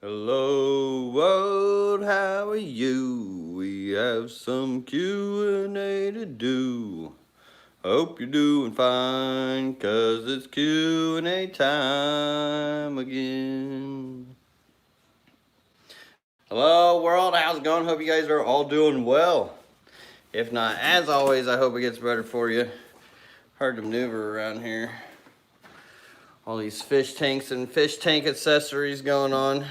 Hello world, how are you? We have some Q&A to do. Hope you're doing fine, cause it's Q&A time again. Hello world, how's it going? Hope you guys are all doing well. If not, as always, I hope it gets better for you. Hard to maneuver around here. All these fish tanks and fish tank accessories going on.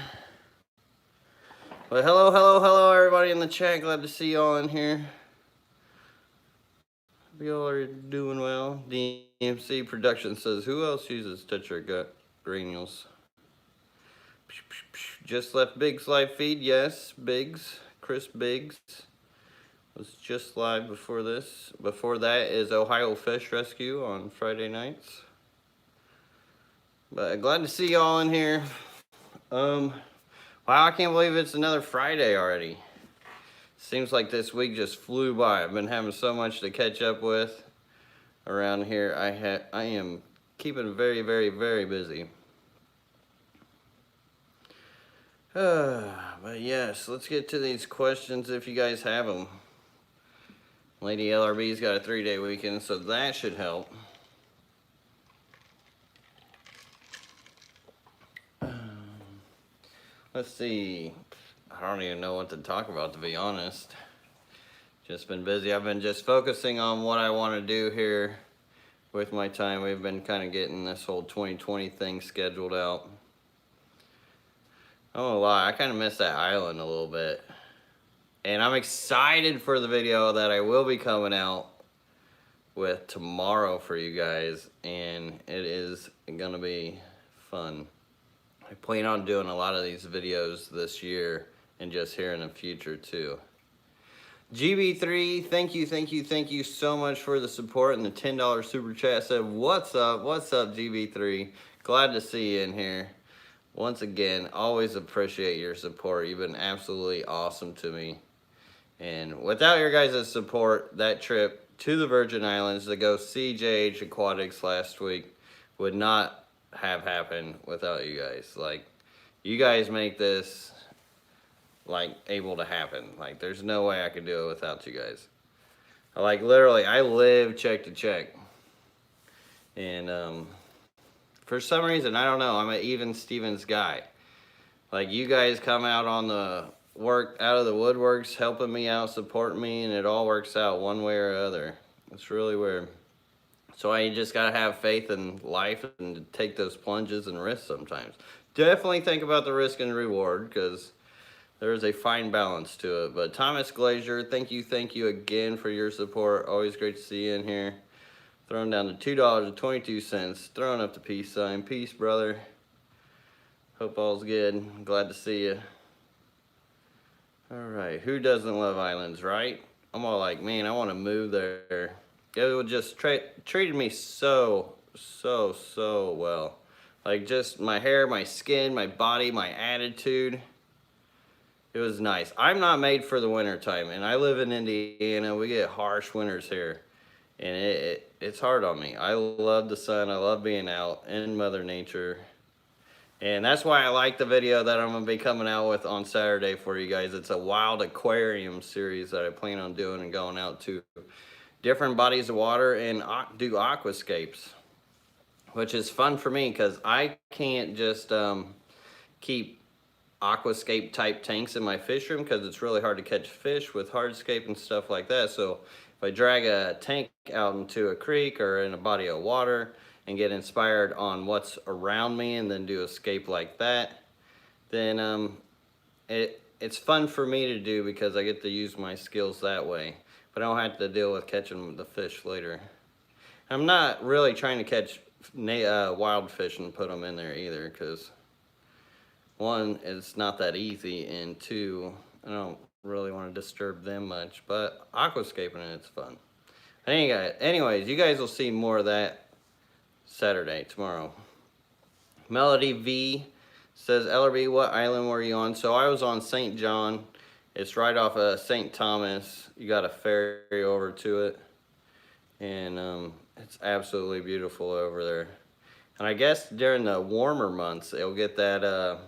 But hello, everybody in the chat. Glad to see y'all in here. Hope y'all are doing well. DMC Production says, who else uses Tetra Gut granules? Just left Biggs live feed. Yes, Biggs. Chris Biggs was just live before this. Before that is Ohio Fish Rescue on Friday nights. But glad to see y'all in here. Wow, I can't believe it's another Friday already. Seems like this week just flew by. I've been having so much to catch up with around here. I am keeping very busy. But yes, let's get to these questions if you guys have them. Lady LRB's got a 3-day weekend, so that should help. Let's see. I don't even know what to talk about, to be honest. Just been busy. I've been just focusing on what I want to do here with my time. We've been kind of getting this whole 2020 thing scheduled out. I won't lie, I kind of miss that island a little bit. And I'm excited for the video that I will be coming out with tomorrow for you guys. And it is going to be fun. I plan on doing a lot of these videos this year and just here in the future too. GB3, thank you so much for the support and the $10 super chat. Said, what's up, GB3? Glad to see you in here. Once again, always appreciate your support. You've been absolutely awesome to me. And without your guys' support, that trip to the Virgin Islands to go see JH Aquatics last week would not have happened without you guys. Like, you guys make this like able to happen. Like, there's no way I could do it without you guys. Like, literally, I live check to check. And for some reason, I don't know, I'm an even Stevens guy. Like, you guys come out on the work, out of the woodworks, helping me out, supporting me, and it all works out one way or other. It's really weird. So I just gotta have faith in life and take those plunges and risks sometimes. Definitely think about the risk and reward, because there is a fine balance to it. But Thomas Glazier, thank you again for your support. Always great to see you in here. Throwing down to $2.22. Throwing up the peace sign. Peace, brother. Hope all's good. Glad to see you. All right, who doesn't love islands, right? I'm all like, man, I want to move there. It would just treated me so well. Like, just my hair, my skin, my body, my attitude. It was nice. I'm not made for the winter time, and I live in Indiana. We get harsh winters here, and it's hard on me. I love the sun. I love being out in Mother Nature. And that's why I like the video that I'm going to be coming out with on Saturday for you guys. It's a wild aquarium series that I plan on doing and going out to different bodies of water and do aquascapes, which is fun for me because I can't just keep aquascape type tanks in my fish room because it's really hard to catch fish with hardscape and stuff like that. So if I drag a tank out into a creek or in a body of water and get inspired on what's around me and then do a scape like that, then it's fun for me to do because I get to use my skills that way. But I don't have to deal with catching the fish later. I'm not really trying to catch wild fish and put them in there either, because one, it's not that easy, and two, I don't really want to disturb them much, but aquascaping it, it's fun. Anyways, you guys will see more of that Saturday, tomorrow. Melody V says, LRB, what island were you on? So I was on St. John. It's right off of St. Thomas. You got a ferry over to it. And it's absolutely beautiful over there. And I guess during the warmer months, it'll get that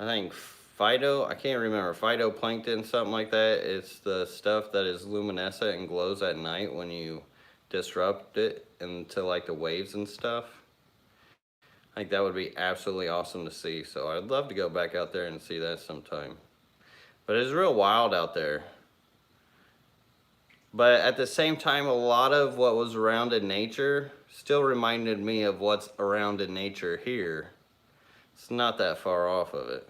I think I can't remember, phytoplankton, something like that. It's the stuff that is luminescent and glows at night when you disrupt it into like the waves and stuff. I think that would be absolutely awesome to see. So I'd love to go back out there and see that sometime. But it's real wild out there. But at the same time, a lot of what was around in nature still reminded me of what's around in nature here. It's not that far off of it.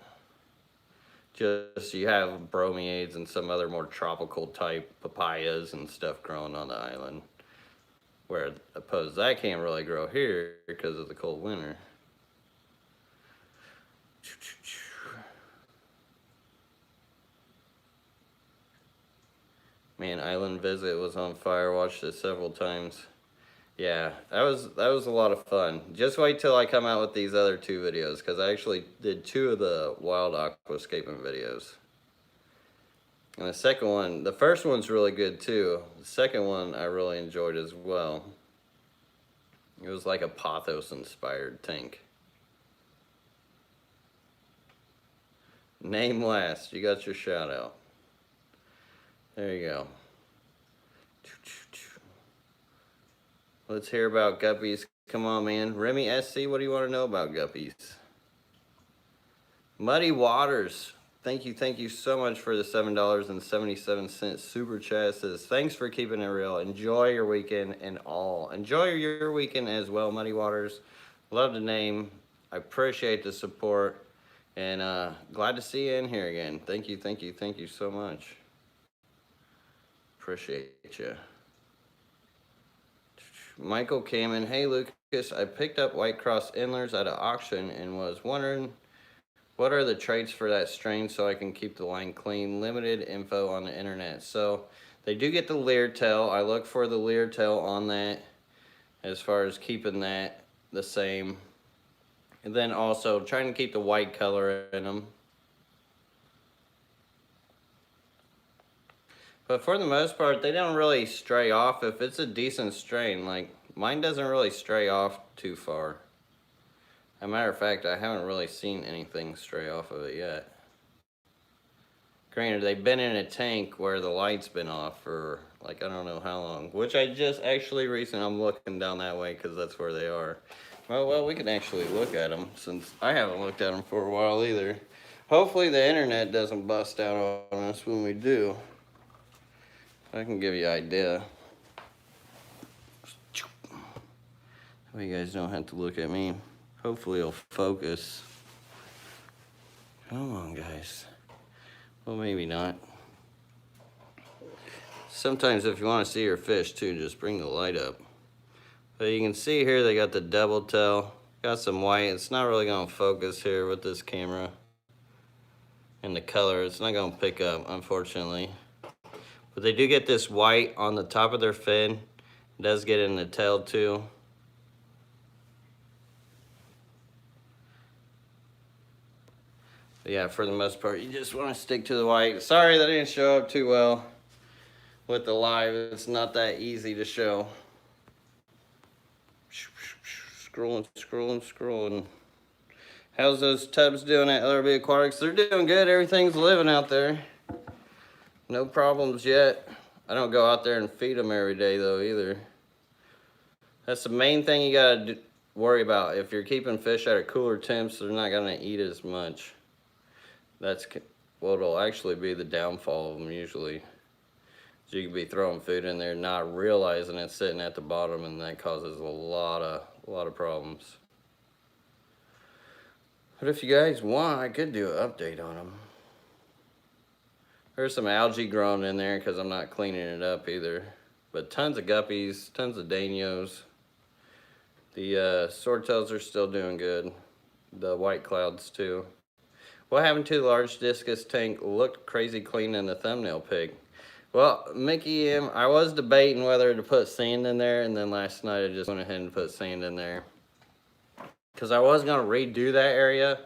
Just you have bromiades and some other more tropical type papayas and stuff growing on the island. Where opposed that can't really grow here because of the cold winter. Man, Island Visit was on fire. Watched it several times. Yeah, that was a lot of fun. Just wait till I come out with these other 2 videos, because I actually did 2 of the wild aquascaping videos. And the second one, the first one's really good too. The second one I really enjoyed as well. It was like a Pothos inspired tank. Name last, you got your shout out. There you go. Let's hear about guppies. Come on, man. Remy SC, what do you want to know about guppies? Muddy Waters. Thank you so much for the $7.77 super chat. Says, thanks for keeping it real. Enjoy your weekend and all. Enjoy your weekend as well, Muddy Waters. Love the name. I appreciate the support. And glad to see you in here again. Thank you so much. Appreciate you. Michael Kamen, hey Lucas, I picked up White Cross Endlers at an auction and was wondering what are the traits for that strain so I can keep the line clean. Limited info on the internet. So they do get the leer tail. I look for the leer tail on that as far as keeping that the same. And then also trying to keep the white color in them. But for the most part, they don't really stray off. If it's a decent strain, like mine doesn't really stray off too far. As a matter of fact, I haven't really seen anything stray off of it yet. Granted, they've been in a tank where the light's been off for like I don't know how long. Which I just actually recently, I'm looking down that way because that's where they are. Well, we can actually look at them since I haven't looked at them for a while either. Hopefully the internet doesn't bust out on us when we do. I can give you an idea. That way you guys don't have to look at me. Hopefully it'll focus. Come on, guys. Well, maybe not. Sometimes if you want to see your fish too, just bring the light up. But you can see here they got the double tail. Got some white. It's not really going to focus here with this camera. And the color, it's not going to pick up, unfortunately. But they do get this white on the top of their fin. It does get in the tail too. But yeah, for the most part, you just want to stick to the white. Sorry that didn't show up too well with the live. It's not that easy to show. Scrolling. How's those tubs doing at LRB Aquatics? They're doing good. Everything's living out there. No problems yet. I don't go out there and feed them every day though either. That's the main thing you gotta worry about. If you're keeping fish at a cooler temps, they're not gonna eat as much. That's what'll actually be the downfall of them usually. So you could be throwing food in there, not realizing it's sitting at the bottom, and that causes a lot of problems. But if you guys want, I could do an update on them. There's some algae growing in there because I'm not cleaning it up either. But tons of guppies, tons of danios. The swordtails are still doing good. The white clouds too. What happened to the large discus tank? Looked crazy clean in the thumbnail pic. Well, Mickey M, I was debating whether to put sand in there, and then last night I just went ahead and put sand in there. Because I was going to redo that area,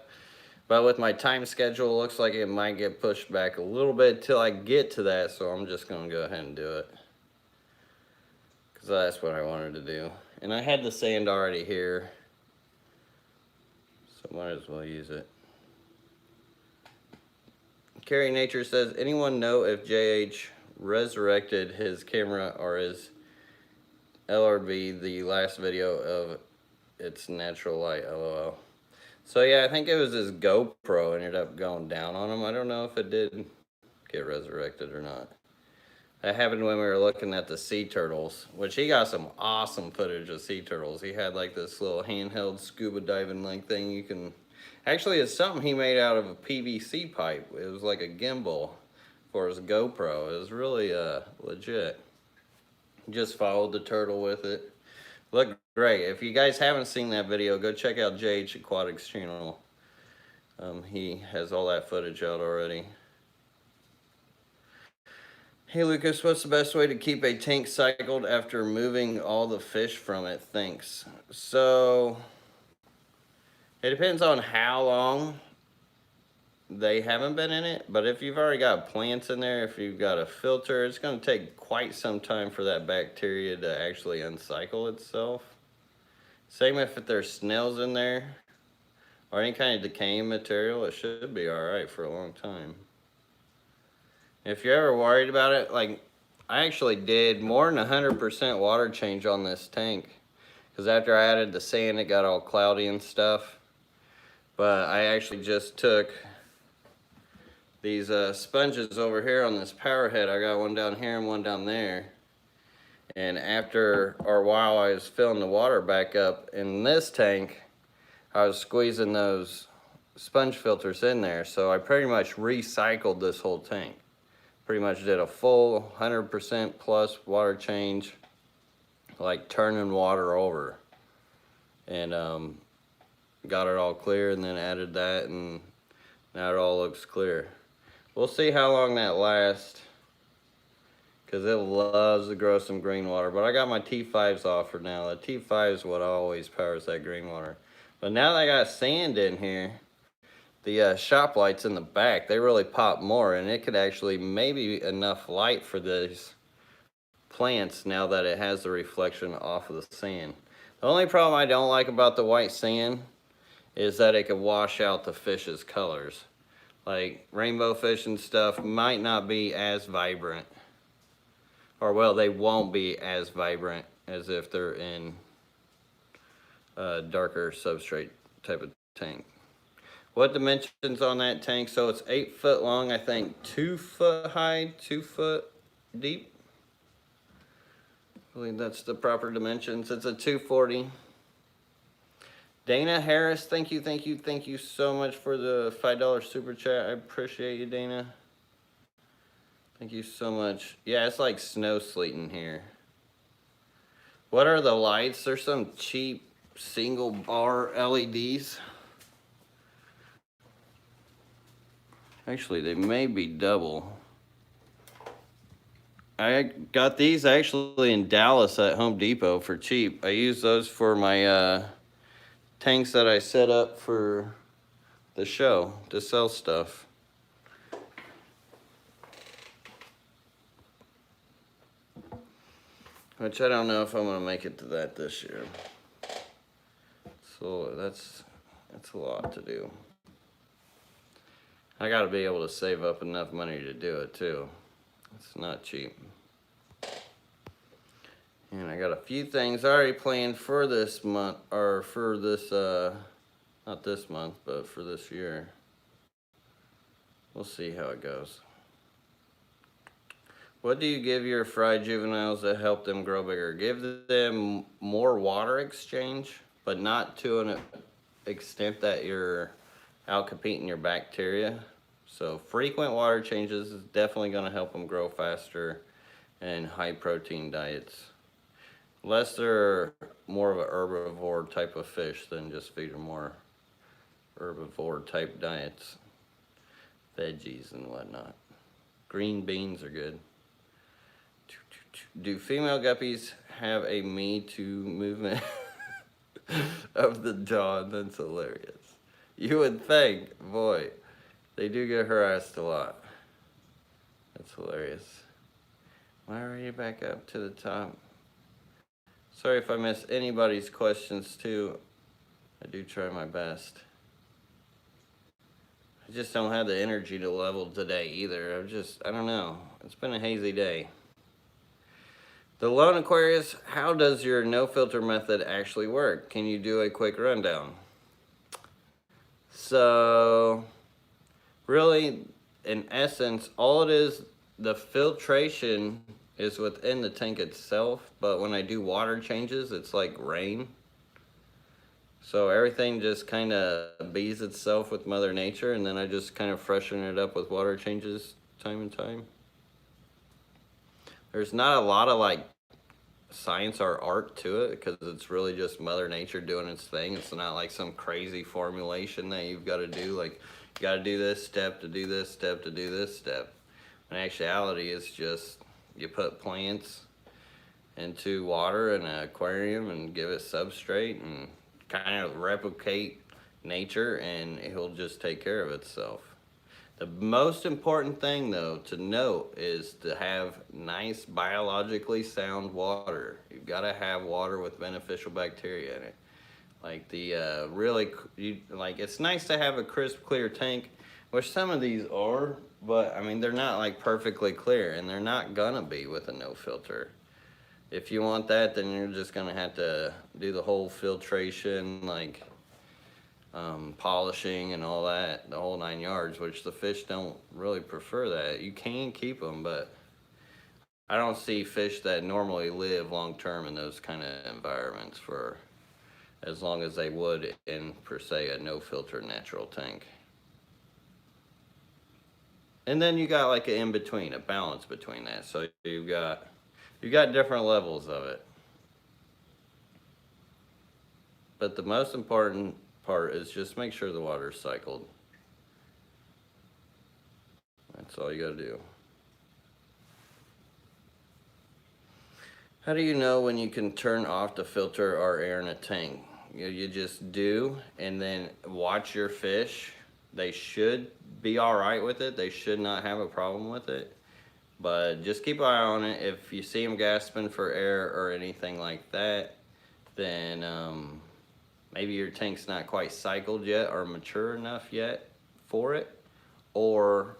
but with my time schedule, it looks like it might get pushed back a little bit till I get to that, so I'm just going to go ahead and do it. Because that's what I wanted to do. And I had the sand already here, so might as well use it. Carrie Nature says, anyone know if JH resurrected his camera or is LRB the last video of its natural light? LOL. So yeah, I think it was his GoPro ended up going down on him. I don't know if it did get resurrected or not. That happened when we were looking at the sea turtles, which he got some awesome footage of sea turtles. He had like this little handheld scuba diving like thing you can... Actually, it's something he made out of a PVC pipe. It was like a gimbal for his GoPro. It was really legit. Just followed the turtle with it. Looked great. If you guys haven't seen that video, go check out JH Aquatics channel. He has all that footage out already. Hey Lucas, what's the best way to keep a tank cycled after moving all the fish from it? Thanks. So, it depends on how long they haven't been in it, but if you've already got plants in there, if you've got a filter, it's going to take quite some time for that bacteria to actually uncycle itself. Same if there's snails in there or any kind of decaying material, it should be alright for a long time. If you're ever worried about it, like I actually did more than 100% water change on this tank, because after I added the sand it got all cloudy and stuff. But I actually just took these sponges over here on this power head. I got one down here and one down there. And after or while I was filling the water back up in this tank, I was squeezing those sponge filters in there. So I pretty much recycled this whole tank. Pretty much did a full 100% plus water change, like turning water over. And got it all clear and then added that, and now it all looks clear. We'll see how long that lasts, because it loves to grow some green water. But I got my T5s offered now. The T5 is what always powers that green water. But now that I got sand in here, the shop lights in the back, they really pop more, and it could actually maybe enough light for these plants now that it has the reflection off of the sand. The only problem I don't like about the white sand is that it could wash out the fish's colors. Like rainbow fish and stuff might not be as vibrant, or well, they won't be as vibrant as if they're in a darker substrate type of tank. What dimensions on that tank? So it's 8 foot long, I think 2 foot high, 2 foot deep. I believe that's the proper dimensions. It's a 240. Dana Harris, thank you so much for the $5 super chat. I appreciate you, Dana. Thank you so much. Yeah, it's like snow sleeting here. What are the lights? There's some cheap single bar LEDs. Actually, they may be double. I got these actually in Dallas at Home Depot for cheap. I use those for my tanks that I set up for the show to sell stuff. Which I don't know if I'm gonna make it to that this year. So that's a lot to do. I gotta be able to save up enough money to do it too. It's not cheap. And I got a few things already planned for this month, or for this, not this month, but for this year. We'll see how it goes. What do you give your fry juveniles to help them grow bigger? Give them more water exchange, but not to an extent that you're out competing your bacteria. So frequent water changes is definitely going to help them grow faster and high protein diets. Unless they're more of an herbivore type of fish, then just feed them more herbivore type diets. Veggies and whatnot. Green beans are good. Do female guppies have a Me Too movement of the jaw? That's hilarious. You would think, boy, they do get harassed a lot. That's hilarious. Am I already back up to the top? Sorry if I miss anybody's questions too. I do try my best. I just don't have the energy to level today either. I don't know. It's been a hazy day. The Lone Aquarius, how does your no filter method actually work? Can you do a quick rundown? So, really, in essence, all it is, the filtration is within the tank itself, but when I do water changes, it's like rain. So everything just kind of bees itself with Mother Nature, and then I just kind of freshen it up with water changes time and time. There's not a lot of like science or art to it because it's really just Mother Nature doing its thing. It's not like some crazy formulation that you've got to do, like you got to do this step to do this step to do this step. In actuality, it's just you put plants into water in an aquarium and give it substrate and kind of replicate nature, and it'll just take care of itself. The most important thing though to note is to have nice biologically sound water. You've got to have water with beneficial bacteria in it. Like the it's nice to have a crisp clear tank, which some of these are, but I mean they're not like perfectly clear, and they're not gonna be with a no filter. If you want that, then you're just gonna have to do the whole filtration, like polishing and all that, the whole 9 yards, which the fish don't really prefer that. You can keep them, but I don't see fish that normally live long term in those kind of environments for as long as they would in, per se, a no filter natural tank. And then you got like an in-between, a balance between that. So you got different levels of it. But the most important part is just make sure the water is cycled. That's all you gotta do. How do you know when you can turn off the filter or air in a tank? You just do, and then watch your fish. They should be all right with it. They should not have a problem with it. But just keep an eye on it. If you see them gasping for air or anything like that, then maybe your tank's not quite cycled yet or mature enough yet for it, or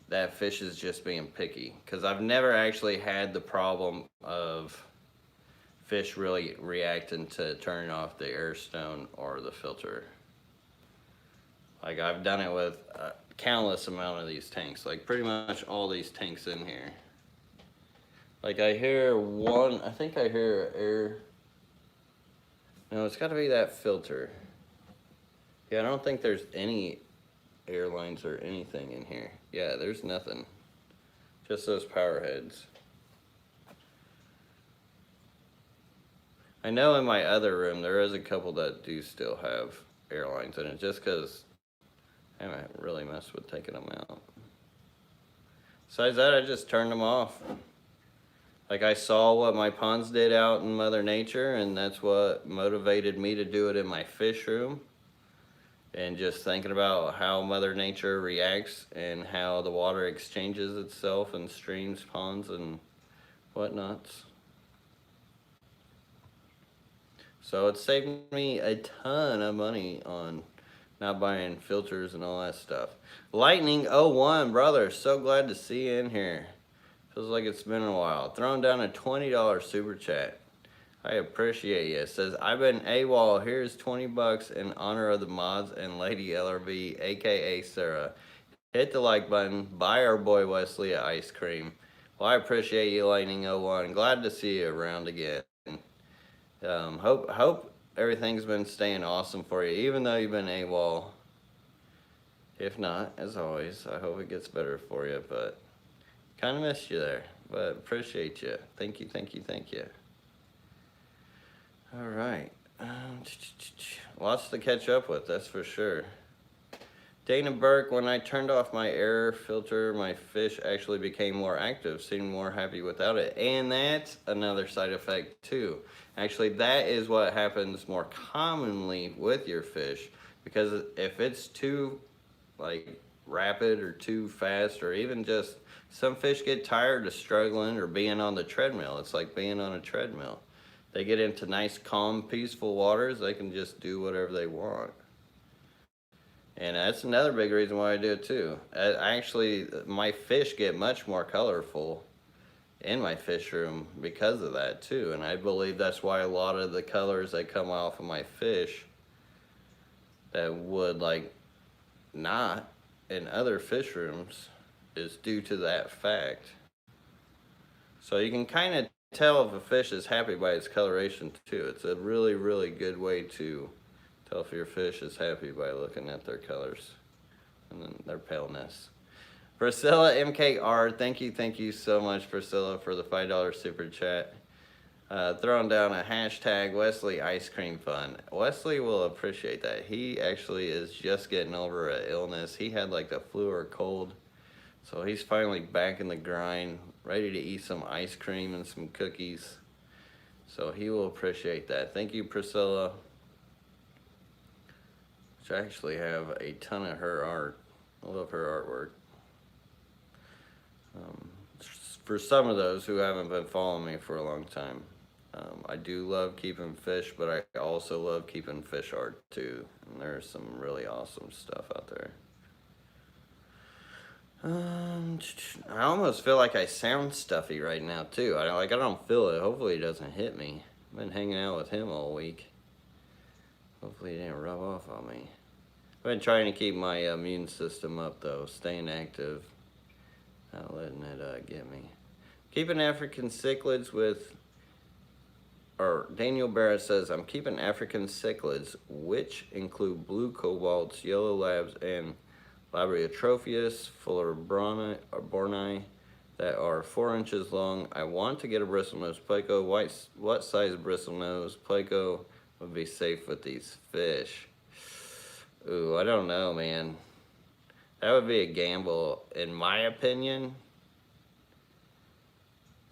that fish is just being picky. Because I've never actually had the problem of fish really reacting to turning off the air stone or the filter. Like I've done it with a countless amount of these tanks, like pretty much all these tanks in here. Like I hear one, I think I hear air. No, it's got to be that filter. Yeah, I don't think there's any airlines or anything in here. Yeah, there's nothing. Just those power heads. I know in my other room there is a couple that do still have airlines in it, just because I haven't really messed with taking them out. Besides that, I just turned them off. Like I saw what my ponds did out in Mother Nature, and that's what motivated me to do it in my fish room. And just thinking about how Mother Nature reacts and how the water exchanges itself in streams, ponds, and whatnots. So it saved me a ton of money on not buying filters and all that stuff. Lightning 01, brother, so glad to see you in here. Feels like it's been a while. Throwing down a $20 super chat. I appreciate you. It says, I've been AWOL. Here's 20 bucks in honor of the mods and Lady LRB, aka Sarah. Hit the like button. Buy our boy Wesley a ice cream. Well, I appreciate you, Lightning 01. Glad to see you around again. Hope everything's been staying awesome for you, even though you've been AWOL. If not, as always, I hope it gets better for you, but kind of missed you there, but appreciate you. Thank you, thank you, thank you. All right. Lots to catch up with, that's for sure. Dana Burke, when I turned off my air filter, my fish actually became more active, seemed more happy without it. And that's another side effect too. Actually, that is what happens more commonly with your fish, because if it's too like rapid or too fast, or even just some fish get tired of struggling or being on the treadmill. It's like being on a treadmill. They get into nice, calm, peaceful waters, they can just do whatever they want. And that's another big reason why I do it too. Actually, my fish get much more colorful in my fish room because of that too. And I believe that's why a lot of the colors that come off of my fish that would like not in other fish rooms is due to that fact. So you can kind of tell if a fish is happy by its coloration too. It's a really, really good way to tell if your fish is happy by looking at their colors and then their paleness. Priscilla MKR, thank you so much, Priscilla, for the $5 super chat. Throwing down a hashtag Wesley Ice Cream Fun. Wesley will appreciate that. He actually is just getting over an illness. He had like the flu or cold. So he's finally back in the grind, ready to eat some ice cream and some cookies. So he will appreciate that. Thank you, Priscilla. Which I actually have a ton of her art. I love her artwork. For some of those who haven't been following me for a long time, I do love keeping fish, but I also love keeping fish art too. And there's some really awesome stuff out there. I almost feel like I sound stuffy right now too. I don't feel it. Hopefully it doesn't hit me. I've been hanging out with him all week. Hopefully it didn't rub off on me. I've been trying to keep my immune system up though, staying active, not letting it get me. Keeping African cichlids with, or Daniel Barrett says, I'm keeping African cichlids, which include blue cobalts, yellow labs, and Labriotropheus fullerborni that are 4 inches long. I want to get a bristlenose pleco. What size bristlenose pleco would be safe with these fish? Ooh, I don't know, man. That would be a gamble, in my opinion.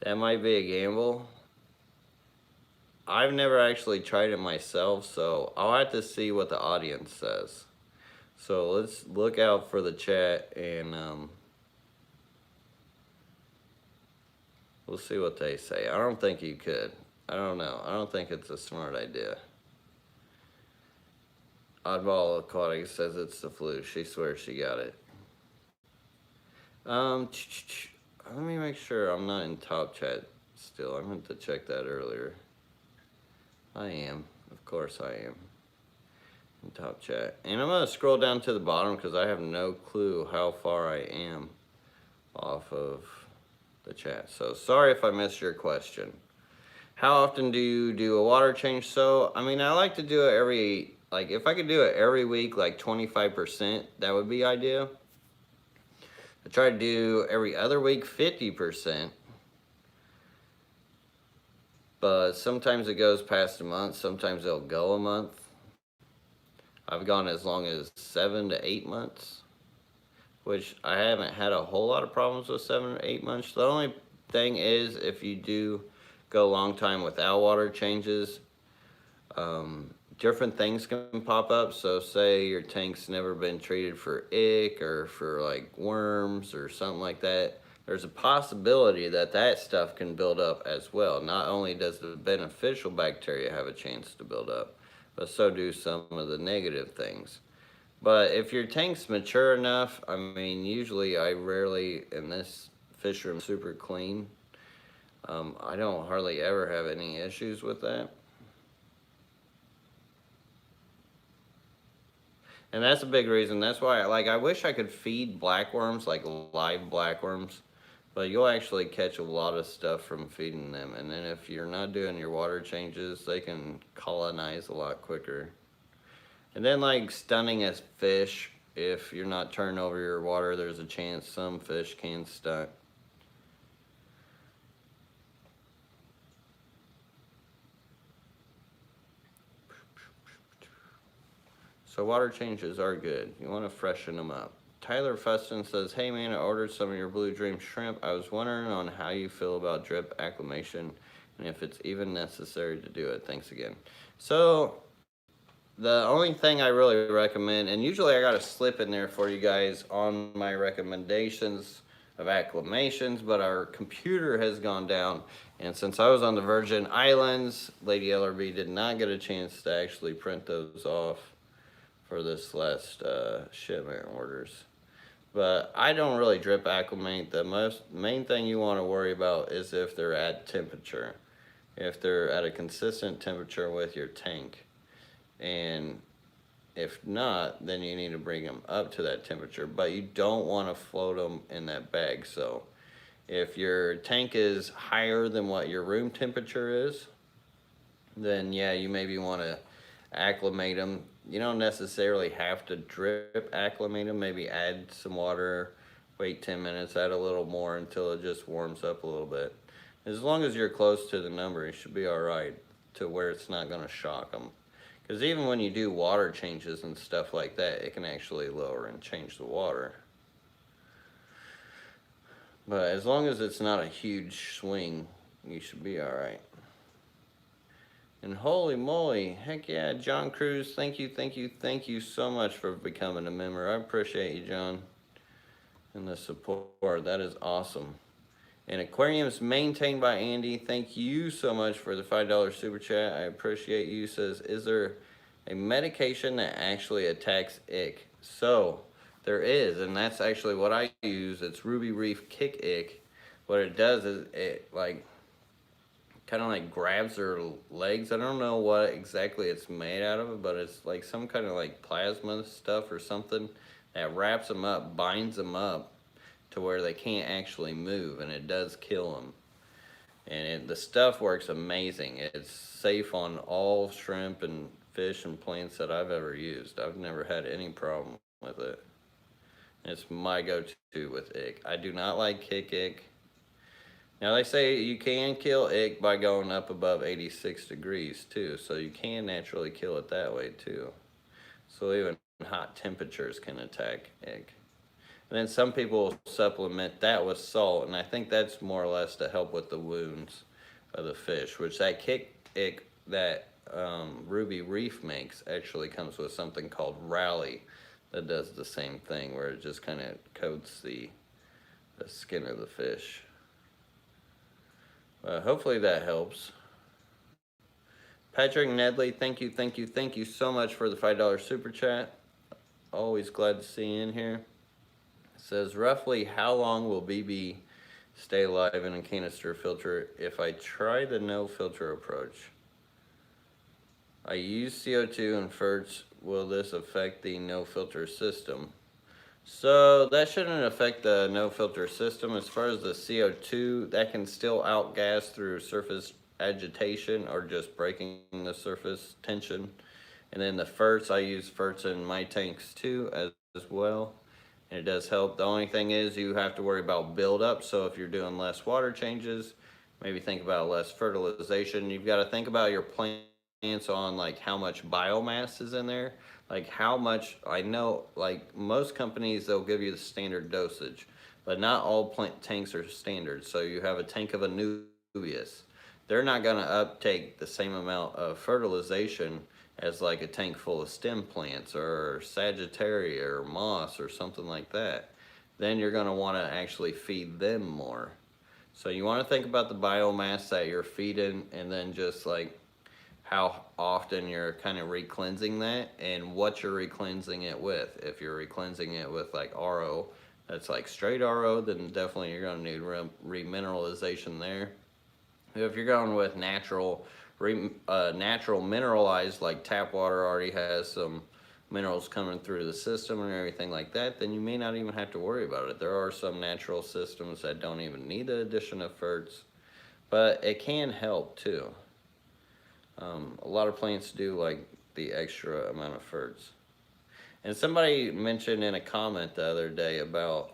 That might be a gamble. I've never actually tried it myself, so I'll have to see what the audience says. So let's look out for the chat and we'll see what they say. I don't think you could. I don't know. I don't think it's a smart idea. Oddball Aquatics says it's the flu. She swears she got it. Let me make sure I'm not in top chat still. I meant to check that earlier. I am. Of course I am. In top chat. And I'm going to scroll down to the bottom because I have no clue how far I am off of the chat. So sorry if I missed your question. How often do you do a water change? So, I mean, I like to do it every, like if I could do it every week, like 25%, that would be ideal. I try to do every other week 50%. But sometimes it goes past a month, sometimes it'll go a month. I've gone as long as 7 to 8 months, which I haven't had a whole lot of problems with 7 or 8 months. The only thing is if you do go a long time without water changes, different things can pop up. So say your tank's never been treated for ick or for like worms or something like that. There's a possibility that that stuff can build up as well. Not only does the beneficial bacteria have a chance to build up, but so do some of the negative things. But if your tank's mature enough, I mean, usually I rarely, in this fish room, super clean. I don't hardly ever have any issues with that. And that's a big reason. That's why, I wish I could feed blackworms, like live blackworms. But you'll actually catch a lot of stuff from feeding them. And then if you're not doing your water changes, they can colonize a lot quicker. And then like stunning as fish, if you're not turning over your water, there's a chance some fish can stunt. So water changes are good. You want to freshen them up. Tyler Fuston says, hey man, I ordered some of your Blue Dream shrimp. I was wondering on how you feel about drip acclimation and if it's even necessary to do it. Thanks again. So the only thing I really recommend, and usually I got a slip in there for you guys on my recommendations of acclimations, but our computer has gone down. And since I was on the Virgin Islands, Lady LRB did not get a chance to actually print those off for this last shipment orders. But I don't really drip acclimate. The main thing you want to worry about is if they're at temperature. If they're at a consistent temperature with your tank. And if not, then you need to bring them up to that temperature. But you don't want to float them in that bag. So if your tank is higher than what your room temperature is, then yeah, you maybe want to acclimate them. You don't necessarily have to drip acclimate them. Maybe add some water, wait 10 minutes, add a little more until it just warms up a little bit. As long as you're close to the number, you should be all right to where it's not going to shock them. Because even when you do water changes and stuff like that, it can actually lower and change the water. But as long as it's not a huge swing, you should be all right. And holy moly, heck yeah, John Cruz, thank you so much for becoming a member. I appreciate you, John, and the support. That is awesome. And Aquariums maintained by Andy, thank you so much for the $5 super chat. I appreciate you. Says, is there a medication that actually attacks ick? So there is, and that's actually what I use. It's Ruby Reef Kick Ick. What it does is it kind of like grabs their legs. I don't know what exactly it's made out of, but it's like some kind of like plasma stuff or something that wraps them up, binds them up to where they can't actually move, and it does kill them. And the stuff works amazing. It's safe on all shrimp and fish and plants that I've ever used. I've never had any problem with it. It's my go-to with ick. I do not like kick ick. Now they say you can kill ick by going up above 86 degrees too, so you can naturally kill it that way too. So even hot temperatures can attack ick. And then some people supplement that with salt, and I think that's more or less to help with the wounds of the fish, which that kick ick that Ruby Reef makes actually comes with something called Rally that does the same thing, where it just kind of coats the skin of the fish. Hopefully that helps. Patrick Nedley, thank you so much for the $5 super chat. Always glad to see you in here. Says, roughly how long will BB stay alive in a canister filter if I try the no filter approach? I use CO2 and ferts. Will this affect the no filter system? So that shouldn't affect the no filter system. As far as the CO2, that can still outgas through surface agitation or just breaking the surface tension. And then the ferts, I use ferts in my tanks too as well. And it does help. The only thing is you have to worry about buildup. So if you're doing less water changes, maybe think about less fertilization. You've got to think about your plants on like how much biomass is in there. Like how much, I know like most companies, they'll give you the standard dosage, but not all plant tanks are standard. So you have a tank of Anubias. They're not going to uptake the same amount of fertilization as like a tank full of stem plants or Sagittaria or moss or something like that. Then you're going to want to actually feed them more. So you want to think about the biomass that you're feeding, and then just like how often you're kind of re-cleansing that and what you're re-cleansing it with. If you're re-cleansing it with like RO, that's like straight RO, then definitely you're going to need remineralization there. If you're going with natural mineralized, like tap water already has some minerals coming through the system and everything like that, then you may not even have to worry about it. There are some natural systems that don't even need the addition of ferts, but it can help too. A lot of plants do like the extra amount of ferts. And somebody mentioned in a comment the other day about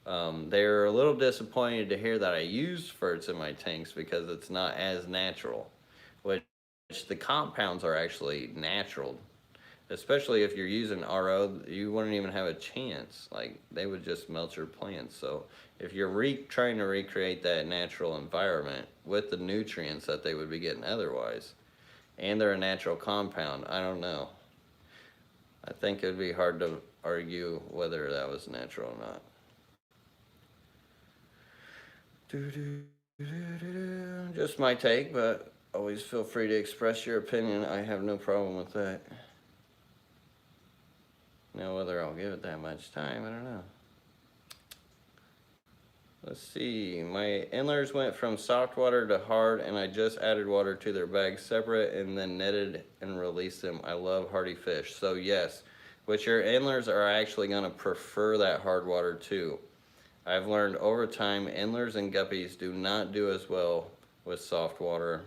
they're a little disappointed to hear that I use ferts in my tanks because it's not as natural, which the compounds are actually natural. Especially if you're using RO, you wouldn't even have a chance. Like, they would just melt your plants. So if you're trying to recreate that natural environment with the nutrients that they would be getting otherwise, and they're a natural compound, I don't know. I think it would be hard to argue whether that was natural or not. Just my take, but always feel free to express your opinion. I have no problem with that. Now whether I'll give it that much time, I don't know. Let's see, my endlers went from soft water to hard, and I just added water to their bags separate and then netted and released them. I love hardy fish. So yes, but your endlers are actually gonna prefer that hard water too. I've learned over time, endlers and guppies do not do as well with soft water,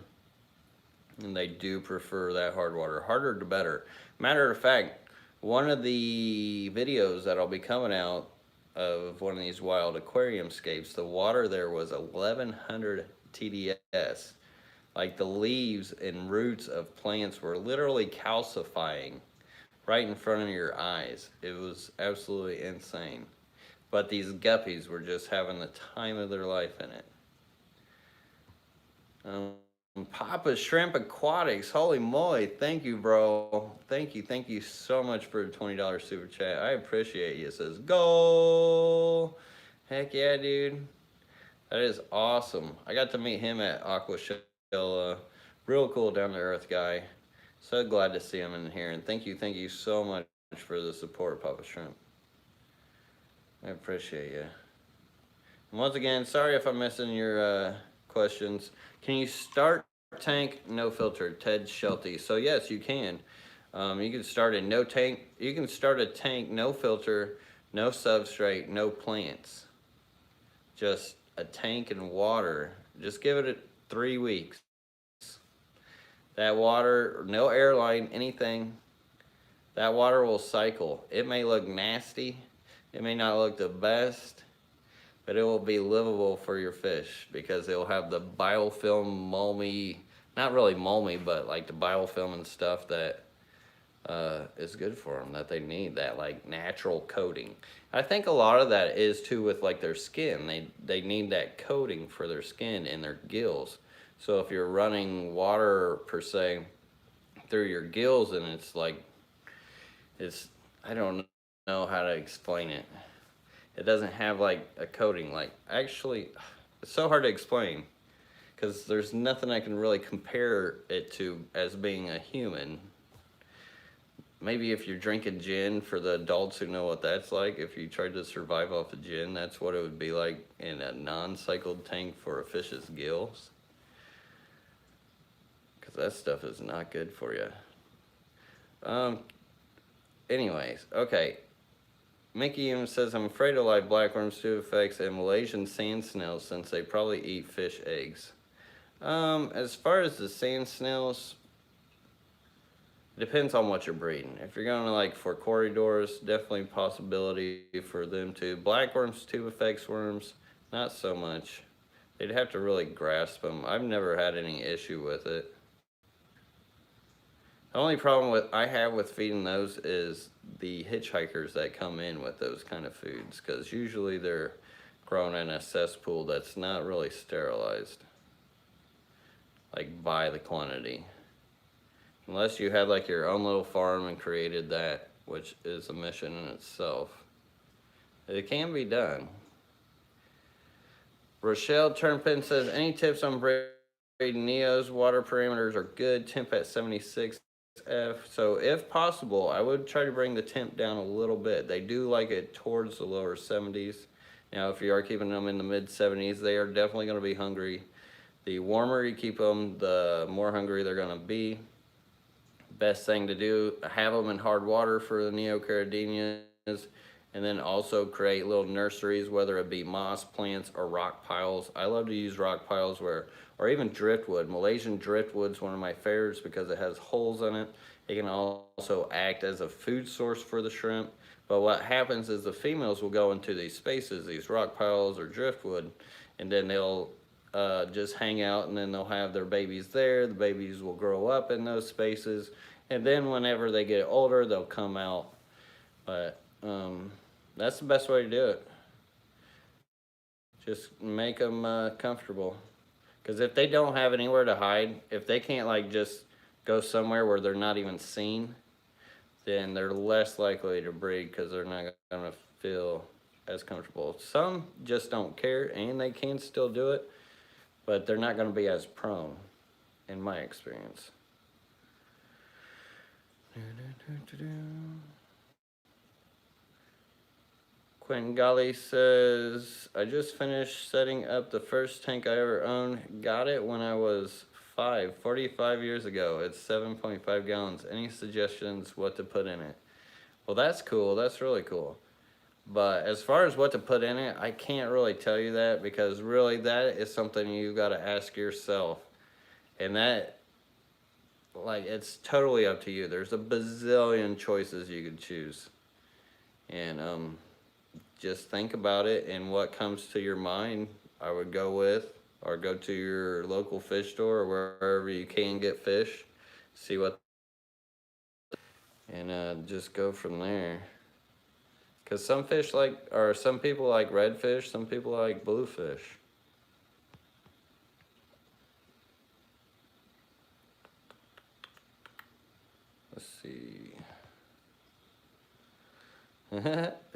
and they do prefer that hard water. Harder the better. Matter of fact, one of the videos that I'll be coming out of one of these wild aquarium scapes, the water there was 1100 TDS. Like the leaves and roots of plants were literally calcifying right in front of your eyes. It was absolutely insane. But these guppies were just having the time of their life in it. Papa Shrimp Aquatics, holy moly, thank you, bro. Thank you so much for the $20 super chat. I appreciate you. It says, goal. Heck yeah, dude. That is awesome. I got to meet him at Aquashell. Real cool, down-to-earth guy. So glad to see him in here. And thank you so much for the support, Papa Shrimp. I appreciate you. And once again, sorry if I'm missing your questions. Can you start tank no filter? Ted Shelty. So yes, you can. You can start a no tank. You can start a tank no filter, no substrate, no plants. Just a tank and water. Just give it 3 weeks. That water, no airline, anything. That water will cycle. It may look nasty. It may not look the best, but it will be livable for your fish because it will have the biofilm, mulmy, not really mulmy, but like the biofilm and stuff that is good for them, that they need, that like natural coating. I think a lot of that is too with like their skin. They need that coating for their skin and their gills. So if you're running water per se through your gills and it's like, I don't know how to explain it. It doesn't have like a coating. Like actually, it's so hard to explain because there's nothing I can really compare it to as being a human. Maybe if you're drinking gin, for the adults who know what that's like, if you tried to survive off of gin, that's what it would be like in a non-cycled tank for a fish's gills. Because that stuff is not good for you. Anyways, okay. Mickey even says, I'm afraid of live blackworms, stew effects, and Malaysian sand snails since they probably eat fish eggs. As far as the sand snails, it depends on what you're breeding. If you're going to like for corridors, definitely possibility for them to. Blackworms, tube effects worms, not so much. They'd have to really grasp them. I've never had any issue with it. The only problem I have with feeding those is the hitchhikers that come in with those kind of foods, because usually they're grown in a cesspool that's not really sterilized, like by the quantity. Unless you had like your own little farm and created that, which is a mission in itself. It can be done. Rochelle Turnpin says, any tips on breeding Neos? Water parameters are good, temp at 76. So if possible, I would try to bring the temp down a little bit. They do like it towards the lower 70s. Now, if you are keeping them in the mid 70s, they are definitely going to be hungry. The warmer you keep them, the more hungry they're going to be. Best thing to do, have them in hard water for the neocaridinias, and then also create little nurseries, whether it be moss plants or rock piles. I love to use rock piles or even driftwood. Malaysian driftwood's one of my favorites because it has holes in it. It can also act as a food source for the shrimp. But what happens is the females will go into these spaces, these rock piles or driftwood, and then they'll just hang out, and then they'll have their babies there. The babies will grow up in those spaces, and then whenever they get older, they'll come out. But that's the best way to do it. Just make them comfortable. Because if they don't have anywhere to hide, if they can't like just go somewhere where they're not even seen, then they're less likely to breed because they're not going to feel as comfortable. Some just don't care, and they can still do it, but they're not going to be as prone, in my experience. Quentin Golly says, I just finished setting up the first tank I ever owned. Got it when I was 45 years ago. It's 7.5 gallons. Any suggestions what to put in it? Well, that's cool. That's really cool. But as far as what to put in it, I can't really tell you that, because really that is something you got to ask yourself. And that, like, it's totally up to you. There's a bazillion choices you could choose. And just think about it, and what comes to your mind, I would go with, or go to your local fish store or wherever you can get fish, see what, and just go from there. Because some fish like, or some people like redfish, some people like bluefish. Let's see.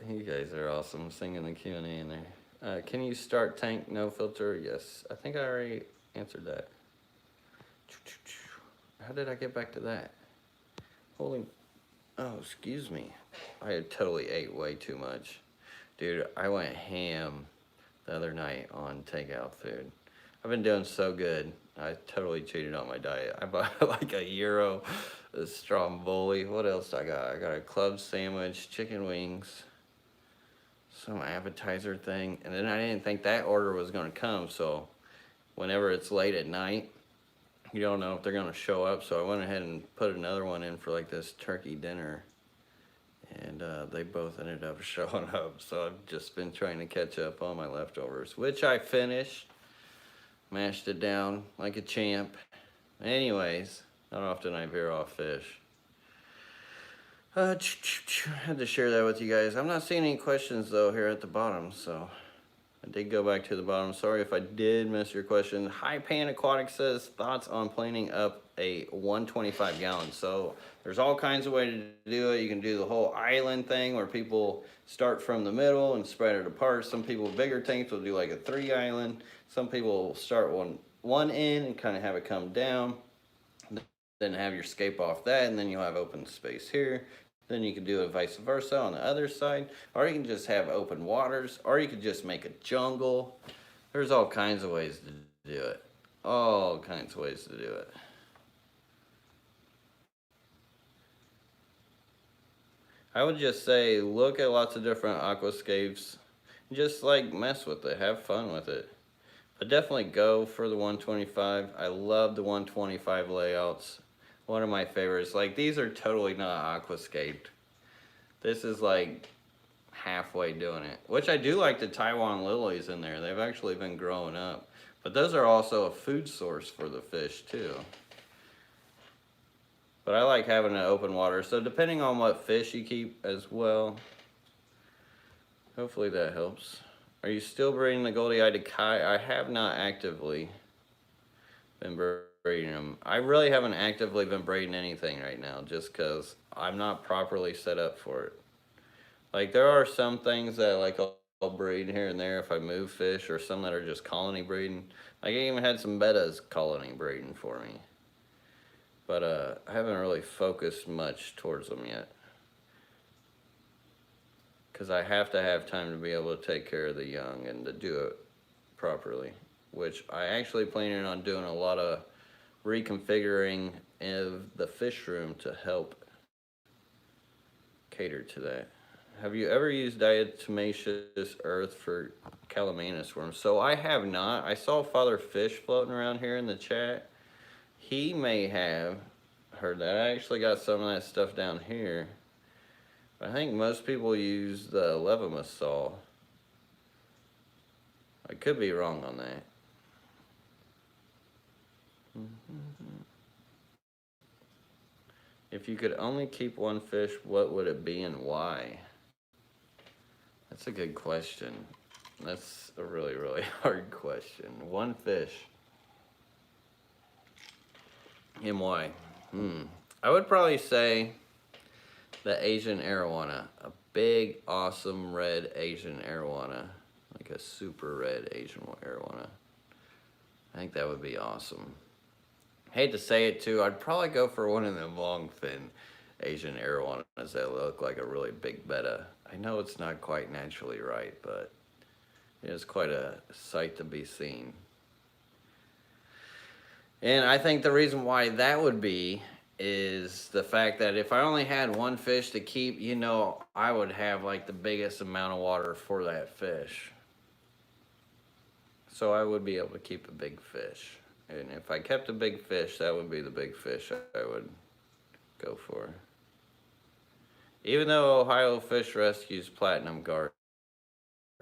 You guys are awesome, singing the Q&A in there. Can you start tank no filter? Yes. I think I already answered that. How did I get back to that? Holy, oh, excuse me. I had totally ate way too much. Dude, I went ham the other night on takeout food. I've been doing so good. I totally cheated on my diet. I bought like a gyro, a stromboli. What else I got? I got a club sandwich, chicken wings, some appetizer thing. And then I didn't think that order was gonna come, so whenever it's late at night, you don't know if they're gonna show up. So I went ahead and put another one in for like this turkey dinner. And they both ended up showing up. So I've just been trying to catch up on my leftovers, which I finished. Mashed it down like a champ. Anyways, not often I veer off fish. Had to share that with you guys. I'm not seeing any questions though here at the bottom, so I did go back to the bottom. Sorry if I did miss your question. High Pan Aquatics says, thoughts on planing up a 125 gallon. So there's all kinds of ways to do it. You can do the whole island thing where people start from the middle and spread it apart. Some people with bigger tanks will do like a 3 island. Some people will start one end and kind of have it come down, then have your scape off that, and then you'll have open space here. Then you can do it vice versa on the other side, or you can just have open waters, or you could just make a jungle. There's all kinds of ways to do it. All kinds of ways to do it. I would just say, look at lots of different aquascapes. Just like mess with it, have fun with it. But definitely go for the 125. I love the 125 layouts. One of my favorites. Like, these are totally not aquascaped. This is like halfway doing it. Which I do like the Taiwan lilies in there. They've actually been growing up. But those are also a food source for the fish too. But I like having an open water. So depending on what fish you keep as well. Hopefully that helps. Are you still breeding the Goldie-eyed Kai? I have not actively been breeding them. I really haven't actively been breeding anything right now, just because I'm not properly set up for it. Like, there are some things that like I'll breed here and there if I move fish, or some that are just colony breeding. Like, I even had some bettas colony breeding for me. But I haven't really focused much towards them yet. Because I have to have time to be able to take care of the young and to do it properly. Which I actually planning on doing a lot of reconfiguring of the fish room to help cater to that. Have you ever used diatomaceous earth for calamanus worms? So I have not. I saw Father Fish floating around here in the chat. He may have heard that. I actually got some of that stuff down here. I think most people use the Levamasol. I could be wrong on that. If you could only keep one fish, what would it be and why? That's a good question. That's a really, really hard question. One fish. And why? I would probably say the Asian arowana, a big, awesome red Asian arowana, like a super red Asian arowana. I think that would be awesome. Hate to say it too, I'd probably go for one of them long fin Asian arowana is that look like a really big betta. I know it's not quite naturally right, but it is quite a sight to be seen. And I think the reason why that would be is the fact that if I only had one fish to keep, you know, I would have like the biggest amount of water for that fish. So I would be able to keep a big fish. And if I kept a big fish, that would be the big fish I would go for. Even though Ohio Fish Rescue's platinum gars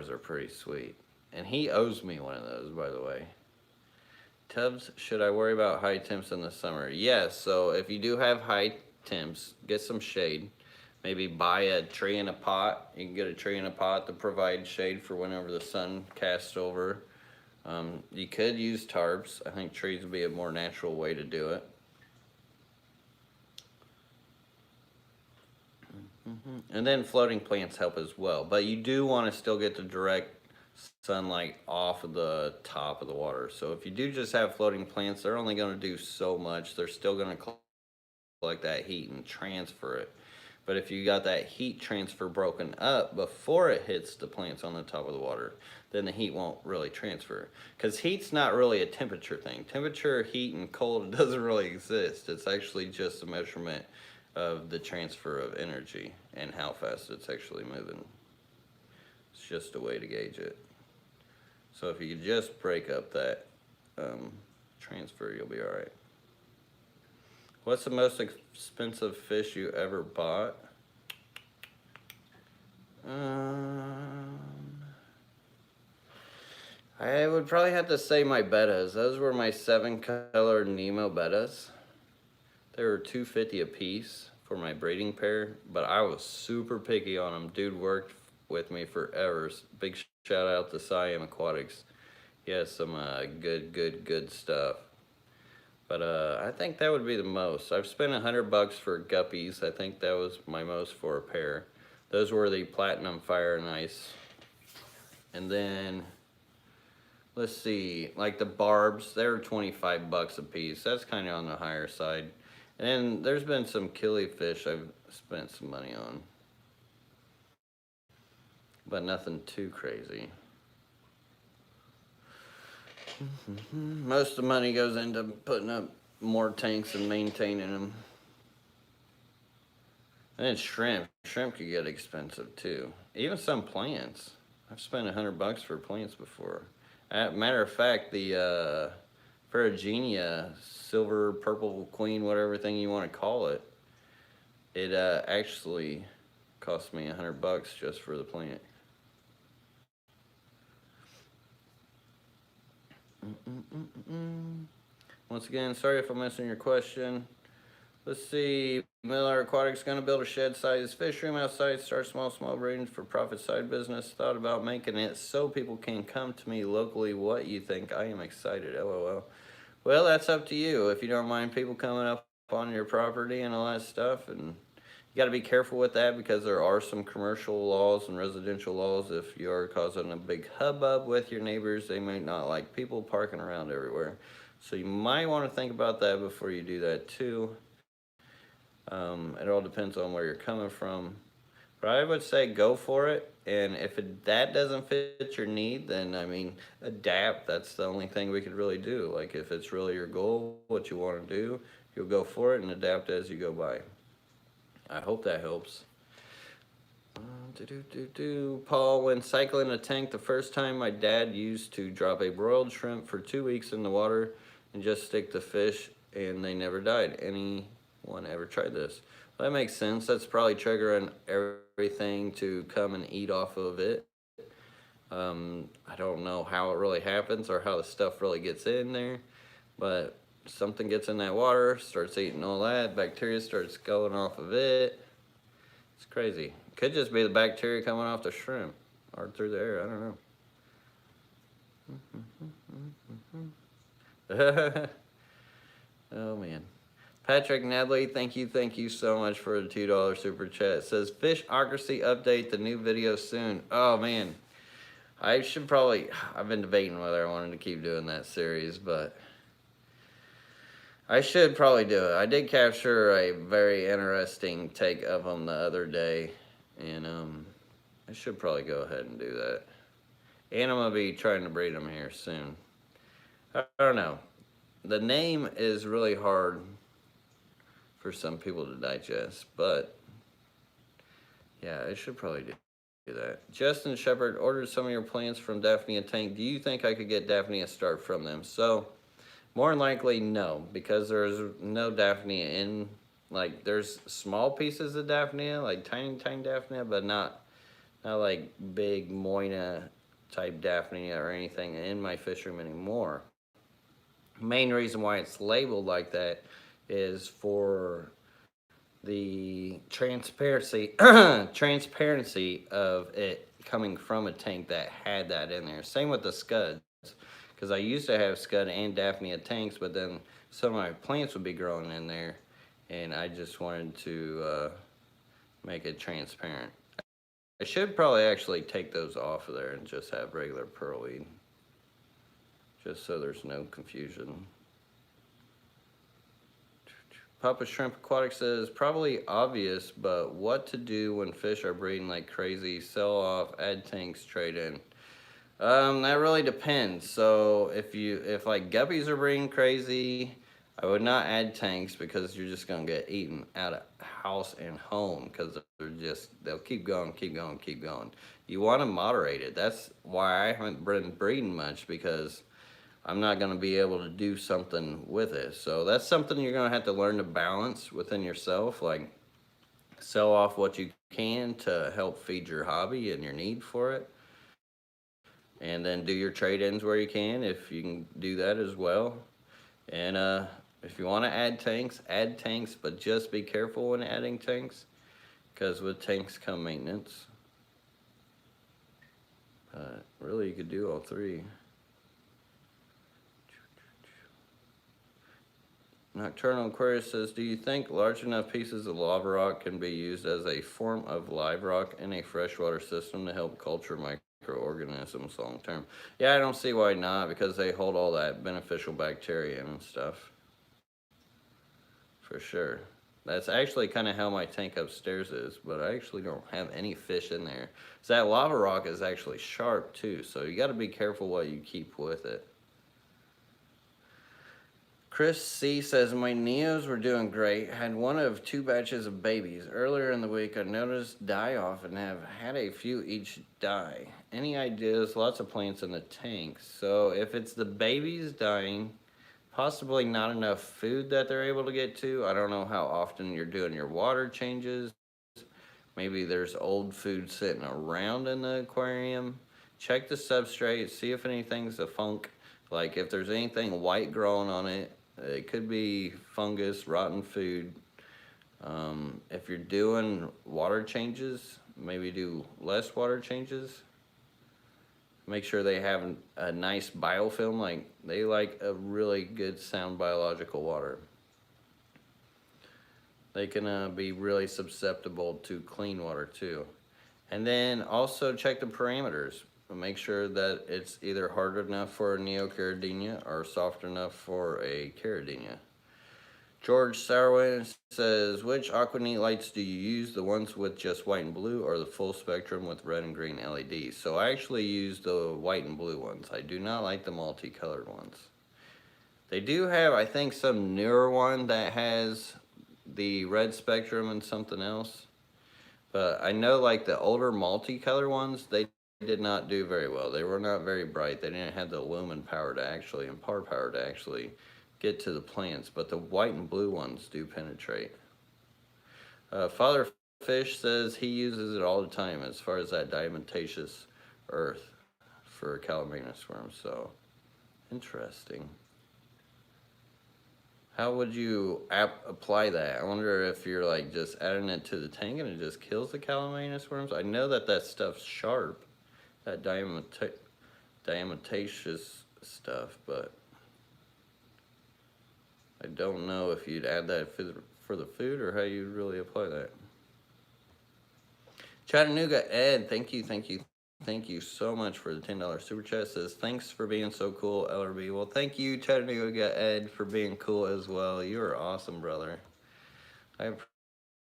are pretty sweet. And he owes me one of those, by the way. Tubs, should I worry about high temps in the summer? Yes, so if you do have high temps, get some shade. Maybe buy a tree in a pot. You can get a tree in a pot to provide shade for whenever the sun casts over. You could use tarps. I think trees would be a more natural way to do it. And then floating plants help as well. But you do want to still get the direct sunlight off of the top of the water. So if you do just have floating plants, they're only going to do so much. They're still going to collect that heat and transfer it. But if you got that heat transfer broken up before it hits the plants on the top of the water, then the heat won't really transfer. Because heat's not really a temperature thing. Temperature, heat, and cold doesn't really exist. It's actually just a measurement of the transfer of energy and how fast it's actually moving. It's just a way to gauge it. So if you could just break up that transfer, you'll be all right. What's the most expensive fish you ever bought? I would probably have to say my bettas. Those were my 7-color Nemo bettas. They were $2.50 a piece for my breeding pair, but I was super picky on them. Dude worked with me forever. Big shout out to Siam Aquatics. He has some good stuff. But I think that would be the most. I've spent $100 for guppies. I think that was my most for a pair. Those were the Platinum Fire and Ice. And then, let's see, like the barbs, they were $25 a piece. That's kind of on the higher side. And then there's been some killifish I've spent some money on. But nothing too crazy. Most of the money goes into putting up more tanks and maintaining them. And then shrimp. Shrimp could get expensive too. Even some plants. I've spent $100 for plants before. Matter of fact, the Ferrugenia, silver, purple queen, whatever thing you want to call it, it actually cost me $100 just for the plant. Once again, sorry if I'm missing your question. Let's see. Miller Aquatics going to build a shed-sized fish room outside. Start small breeding for profit side business. Thought about making it so people can come to me locally. What you think? I am excited. LOL. Well, that's up to you. If you don't mind people coming up on your property and all that stuff, and you got to be careful with that because there are some commercial laws and residential laws. If you are causing a big hubbub with your neighbors, they might not like people parking around everywhere. So you might want to think about that before you do that too. It all depends on where you're coming from. But I would say go for it. And if that doesn't fit your need, then, I mean, adapt. That's the only thing we could really do. Like, if it's really your goal, what you want to do, you'll go for it and adapt as you go by. I hope that helps. Paul, when cycling a tank, the first time my dad used to drop a broiled shrimp for 2 weeks in the water and just stick the fish, and they never died. Anyone ever tried this? Well, that makes sense. That's probably triggering everything to come and eat off of it. I don't know how it really happens or how the stuff really gets in there, but something gets in that water, starts eating all that, bacteria starts going off of it. It's crazy. Could just be the bacteria coming off the shrimp or through the air. I don't know. Oh man. Patrick Nedley, thank you so much for the $2 super chat. It says Fishocracy update, the new video soon. Oh man. I've been debating whether I wanted to keep doing that series, but I should probably do it. I did capture a very interesting take of them the other day, and I should probably go ahead and do that. And I'm gonna be trying to breed them here soon. I don't know. The name is really hard for some people to digest, but yeah, I should probably do that. Justin Shepard ordered some of your plants from Daphnia Tank. Do you think I could get Daphnia start from them? So, more than likely, no, because there's no Daphnia in. Like, there's small pieces of Daphnia, like tiny Daphnia, but not like big Moina type Daphnia or anything in my fish room anymore. Main reason why it's labeled like that is for the transparency transparency of it coming from a tank that had that in there. Same with the scuds, because I used to have scud and Daphnia tanks, but then some of my plants would be growing in there, and I just wanted to make it transparent. I should probably actually take those off of there and just have regular pearlweed, just so there's no confusion. Papa Shrimp Aquatics says, probably obvious, but what to do when fish are breeding like crazy? Sell off, add tanks, trade in. That really depends. So if like guppies are breeding crazy, I would not add tanks, because you're just gonna get eaten out of house and home, because they'll keep going. You want to moderate it. That's why I haven't been breeding much, because I'm not going to be able to do something with it. So that's something you're going to have to learn to balance within yourself. Like, sell off what you can to help feed your hobby and your need for it. And then do your trade-ins where you can, if you can do that as well. And if you want to add tanks, but just be careful when adding tanks, because with tanks come maintenance. Really, you could do all three. Nocturnal Aquarius says, do you think large enough pieces of lava rock can be used as a form of live rock in a freshwater system to help culture microorganisms long term? Yeah, I don't see why not, because they hold all that beneficial bacteria and stuff. For sure. That's actually kind of how my tank upstairs is, but I actually don't have any fish in there. So that lava rock is actually sharp too, so you got to be careful what you keep with it. Chris C says, my Neos were doing great. Had one of 2 batches of babies. Earlier in the week, I noticed die off and have had a few each die. Any ideas? Lots of plants in the tank. So if it's the babies dying, possibly not enough food that they're able to get to. I don't know how often you're doing your water changes. Maybe there's old food sitting around in the aquarium. Check the substrate, see if anything's a funk. Like if there's anything white growing on it, it could be fungus, rotten food. If you're doing water changes, maybe do less water changes. Make sure they have a nice biofilm. Like they like a really good sound biological water. They can be really susceptible to clean water too. And then also check the parameters. Make sure that it's either hard enough for a neocaridina or soft enough for a caridina. George Sourwin says, which Aquaneat lights do you use? The ones with just white and blue, or the full spectrum with red and green LEDs? So I actually use the white and blue ones. I do not like the multicolored ones. They do have, I think, some newer one that has the red spectrum and something else. But I know like the older multicolored ones, they did not do very well. They were not very bright. They didn't have the lumen power to actually, and par power to actually get to the plants. But the white and blue ones do penetrate. Father Fish says he uses it all the time as far as that diatomaceous earth for Calamanus worms. So, interesting. How would you apply that? I wonder if you're like just adding it to the tank and it just kills the Calamanus worms. I know that that stuff's sharp, that diatomaceous stuff, but I don't know if you'd add that for the food or how you'd really apply that. Chattanooga Ed, thank you thank you so much for the $10 super chat. Says, thanks for being so cool, LRB. Well, thank you, Chattanooga Ed, for being cool as well. You are awesome, brother. I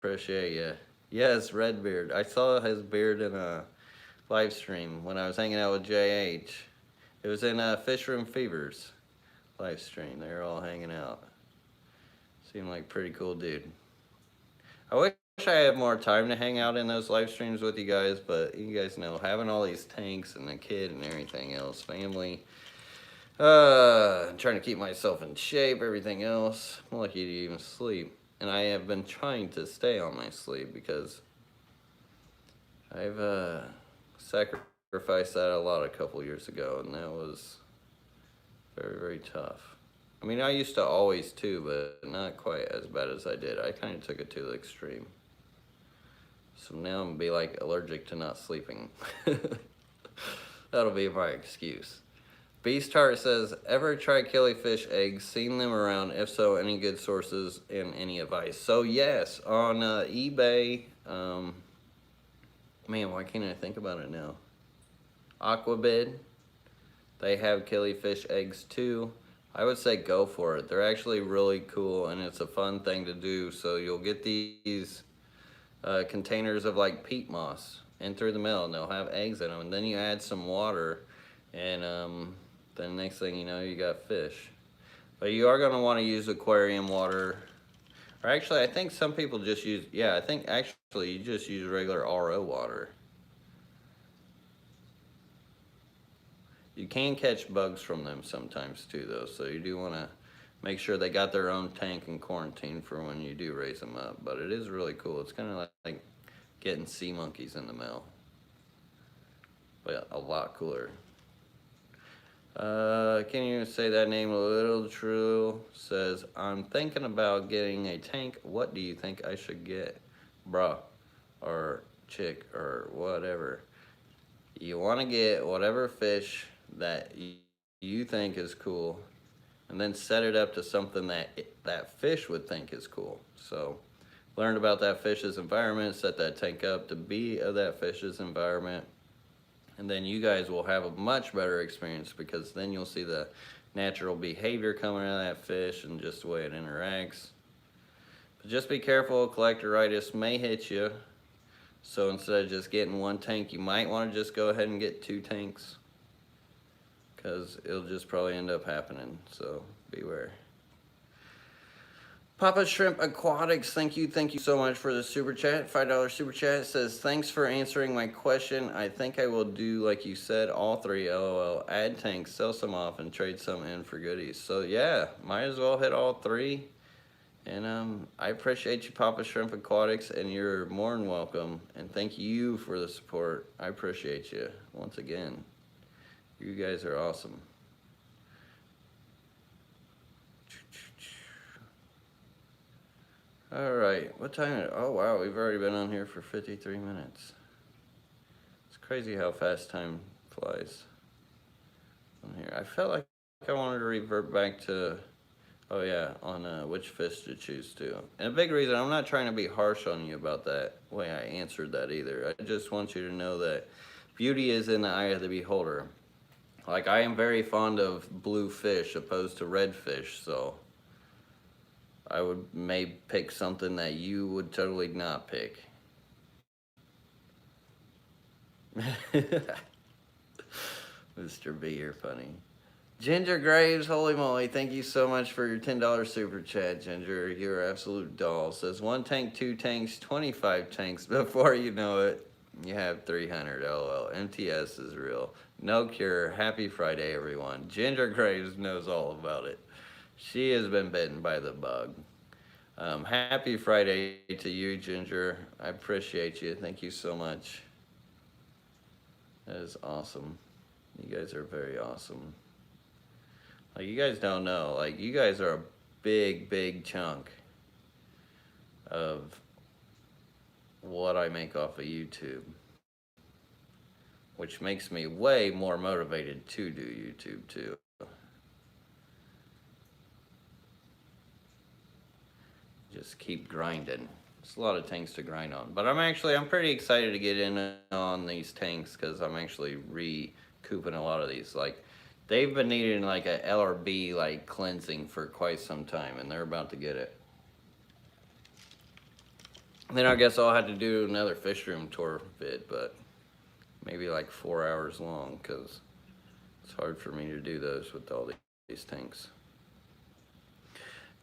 appreciate you. Yes, Redbeard. I saw his beard in a live stream when I was hanging out with JH. It was in Fish Room Fevers live stream. They were all hanging out. Seemed like a pretty cool dude. I wish I had more time to hang out in those live streams with you guys, but you guys know, having all these tanks and a kid and everything else, family, trying to keep myself in shape, everything else, I'm lucky to even sleep. And I have been trying to stay on my sleep because I've sacrificed that a lot a couple years ago, and that was very, very tough. I mean, I used to always too, but not quite as bad as I did. I kind of took it to the extreme. So now I'm gonna be like allergic to not sleeping. That'll be my excuse. Beast Heart says, ever try killifish eggs? Seen them around? If so, any good sources and any advice? So yes, on eBay, man, why can't I think about it now? Aquabid, they have killifish eggs too. I would say go for it. They're actually really cool and it's a fun thing to do. So you'll get these containers of like peat moss in through the mail and they'll have eggs in them. And then you add some water and then next thing you know, you got fish. But you are going to want to use aquarium water. Or actually, I think some people just use, yeah, I think actually you just use regular RO water. You can catch bugs from them sometimes too though, so you do want to make sure they got their own tank and quarantine for when you do raise them up. But it is really cool. It's kind of like getting sea monkeys in the mail, but a lot cooler. Can you say that name a little? True says, I'm thinking about getting a tank. What do you think I should get? Bruh, or chick, or whatever. You want to get whatever fish that you think is cool, and then set it up to something that that fish would think is cool. So learn about that fish's environment, set that tank up to be of that fish's environment, and then you guys will have a much better experience because then you'll see the natural behavior coming out of that fish and just the way it interacts. But just be careful, collectoritis may hit you. So instead of just getting one tank, you might want to just go ahead and get 2 tanks because it'll just probably end up happening. So beware. Papa Shrimp Aquatics, thank you so much for the super chat. $5 super chat. It says, thanks for answering my question. I think I will do like you said, all 3, LOL. Add tanks, sell some off, and trade some in for goodies. So yeah, might as well hit all 3. And I appreciate you, Papa Shrimp Aquatics, and you're more than welcome. And thank you for the support. I appreciate you once again. You guys are awesome. All right, what time is it? Oh wow, we've already been on here for 53 minutes. It's crazy how fast time flies on here. I felt like I wanted to revert back to, oh yeah, on which fish to choose to. And a big reason, I'm not trying to be harsh on you about that way I answered that either. I just want you to know that beauty is in the eye of the beholder. Like, I am very fond of blue fish opposed to red fish, so I would maybe pick something that you would totally not pick. Mr. B, you're funny. Ginger Graves, holy moly, thank you so much for your $10 super chat, Ginger. You're an absolute doll. Says 1 tank, 2 tanks, 25 tanks. Before you know it, you have 300. LOL. MTS is real. No cure. Happy Friday, everyone. Ginger Graves knows all about it. She has been bitten by the bug. Happy Friday to you, Ginger. I appreciate you. Thank you so much. That is awesome. You guys are very awesome. Like, you guys don't know. Like, you guys are a big chunk of what I make off of YouTube, which makes me way more motivated to do YouTube too. Just keep grinding. It's a lot of tanks to grind on. But I'm pretty excited to get in on these tanks because I'm actually recouping a lot of these. Like, they've been needing like a LRB like cleansing for quite some time, and they're about to get it. Then I guess I'll have to do another fish room tour vid, but maybe like 4 hours long because it's hard for me to do those with all these tanks.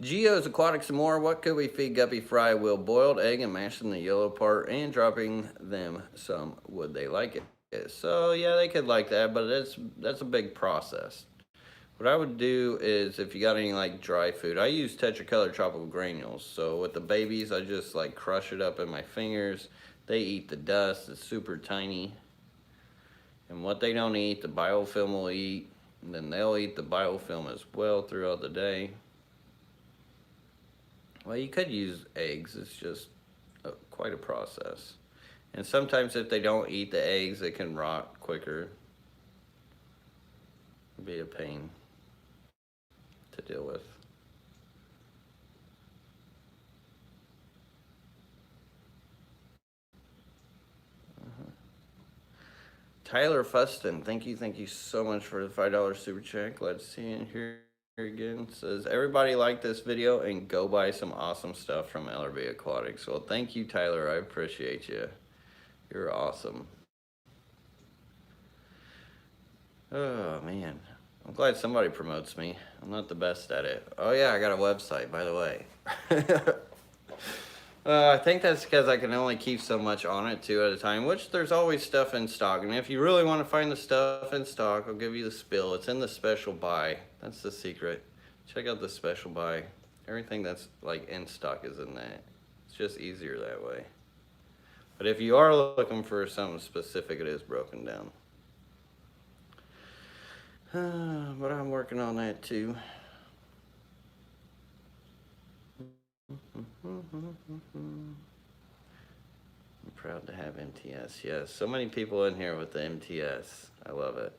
Geo's Aquatics and more. What could we feed Guppy Fry? Will boiled egg and mashing the yellow part and dropping them some. Would they like it? So yeah, they could like that, but that's a big process. What I would do is, if you got any like dry food, I use Tetracolor tropical granules. So with the babies, I just like crush it up in my fingers. They eat the dust. It's super tiny. And what they don't eat, the biofilm will eat. And then they'll eat the biofilm as well throughout the day. Well, you could use eggs. It's just quite a process. And sometimes if they don't eat the eggs, it can rot quicker. It'd be a pain to deal with. Tyler Fuston, thank you so much for the $5 super chat. Glad to see you in here again. Says, everybody like this video and go buy some awesome stuff from LRB Aquatics. Well, thank you, Tyler. I appreciate you. You're awesome. Oh, man. I'm glad somebody promotes me. I'm not the best at it. Oh, yeah, I got a website, by the way. I think that's because I can only keep so much on it, 2 at a time, which there's always stuff in stock. And if you really want to find the stuff in stock, I'll give you the spill. It's in the special buy. That's the secret. Check out the special buy. Everything that's like in stock is in that. It's just easier that way. But if you are looking for something specific, it is broken down. But I'm working on that too. I'm proud to have MTS. Yes, so many people in here with the MTS. I love it.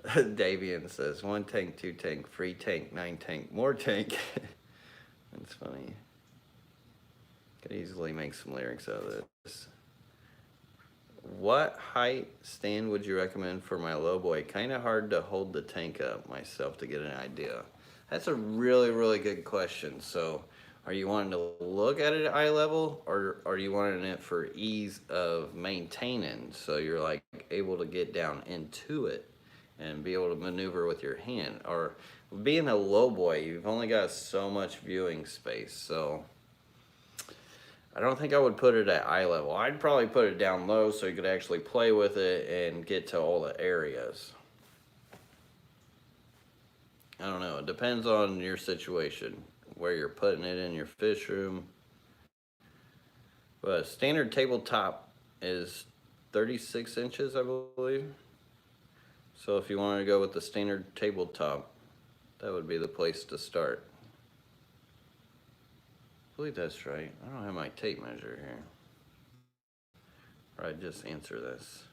Davian says 1 tank, 2 tank, free tank, 9 tank, more tank. That's funny. Could easily make some lyrics out of this. What height stand would you recommend for my low boy? Kind of hard to hold the tank up myself to get an idea. That's a really, really good question. So are you wanting to look at it at eye level, or are you wanting it for ease of maintaining? So you're like able to get down into it and be able to maneuver with your hand. Or being a low boy, you've only got so much viewing space. So I don't think I would put it at eye level. I'd probably put it down low so you could actually play with it and get to all the areas. I don't know. It depends on your situation, where you're putting it in your fish room. But standard tabletop is 36 inches, I believe. So if you wanted to go with the standard tabletop, that would be the place to start. I believe that's right. I don't have my tape measure here. Or I'd just answer this.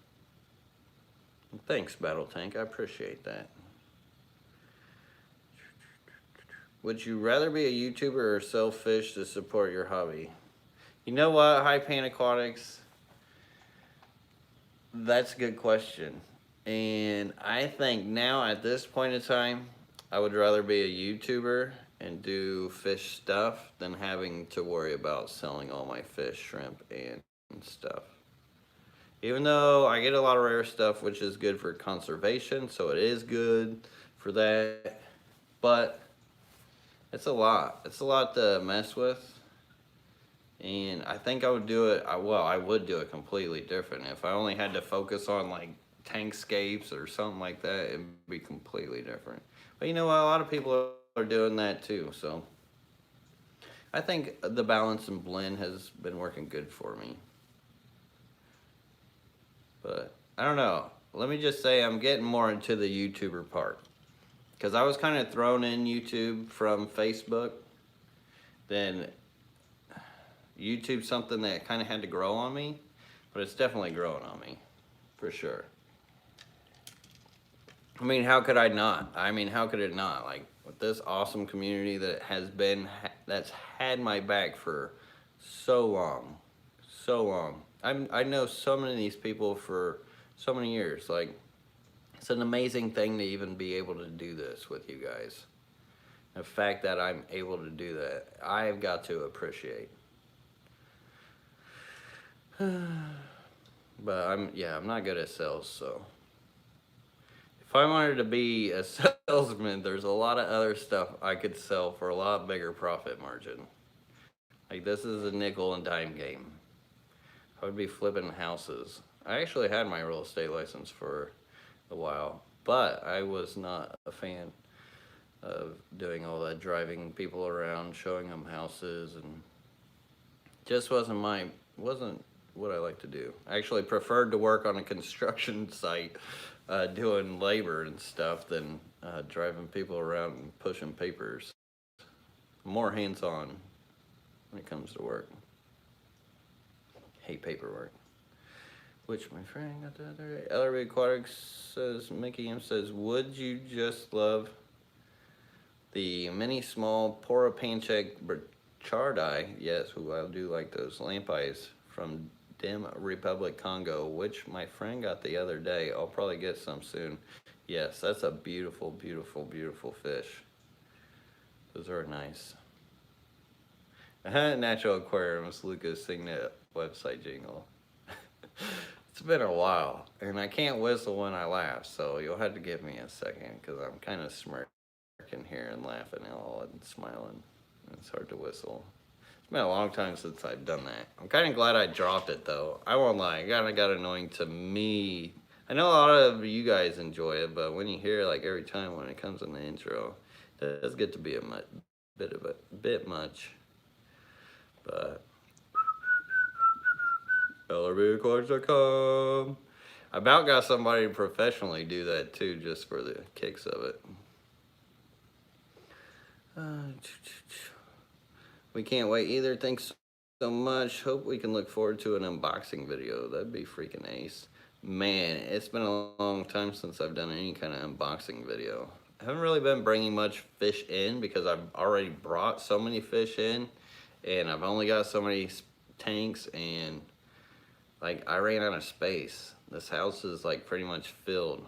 Thanks, Battle Tank. I appreciate that. Would you rather be a YouTuber or sell fish to support your hobby? You know what, High Pan Aquatics? That's a good question. And I think now at this point in time, I would rather be a YouTuber and do fish stuff than having to worry about selling all my fish, shrimp, and stuff. Even though I get a lot of rare stuff, which is good for conservation, so it is good for that. But it's a lot. It's a lot to mess with. And I think I would do it, well, I would do it completely different. If I only had to focus on like tankscapes or something like that, it'd be completely different. But you know what, a lot of people are doing that too, so I think the balance and blend has been working good for me. But I don't know. Let me just say I'm getting more into the YouTuber part. Because I was kind of thrown in YouTube from Facebook. Then YouTube's something that kind of had to grow on me. But it's definitely growing on me. For sure. I mean, how could I not? I mean, how could it not? Like, with this awesome community that's had my back for so long, so long. I know so many of these people for so many years. Like, it's an amazing thing to even be able to do this with you guys. The fact that I'm able to do that, I've got to appreciate. But I'm not good at sales, so if I wanted to be a salesman, there's a lot of other stuff I could sell for a lot bigger profit margin. Like, this is a nickel and dime game. I would be flipping houses. I actually had my real estate license for a while, but I was not a fan of doing all that, driving people around, showing them houses, and just wasn't what I like to do. I actually preferred to work on a construction site, doing labor and stuff than driving people around and pushing papers. More hands-on when it comes to work. Hate paperwork. Which my friend got the other day. LRB Aquatics says, Mickey M says, would you just love the mini small Poropanchek Burchardi? Yes, I do like those lamp eyes from Dim Republic Congo, which my friend got the other day. I'll probably get some soon. Yes, that's a beautiful, beautiful, beautiful fish. Those are nice. Natural Aquariums, Lucas, sing that website jingle. It's been a while, and I can't whistle when I laugh, so you'll have to give me a second, because I'm kind of smirking here and laughing all and smiling. It's hard to whistle. It's been a long time since I've done that. I'm kind of glad I dropped it, though. I won't lie, it kind of got annoying to me. I know a lot of you guys enjoy it, but when you hear it, like, every time when it comes in the intro, it does get to be a bit much. But LRBAquatics.com. I about got somebody to professionally do that too, just for the kicks of it. We can't wait either. Thanks so much. Hope we can look forward to an unboxing video. That'd be freaking ace. Man, it's been a long time since I've done any kind of unboxing video. I haven't really been bringing much fish in because I've already brought so many fish in, and I've only got so many tanks, and like, I ran out of space. This house is like pretty much filled.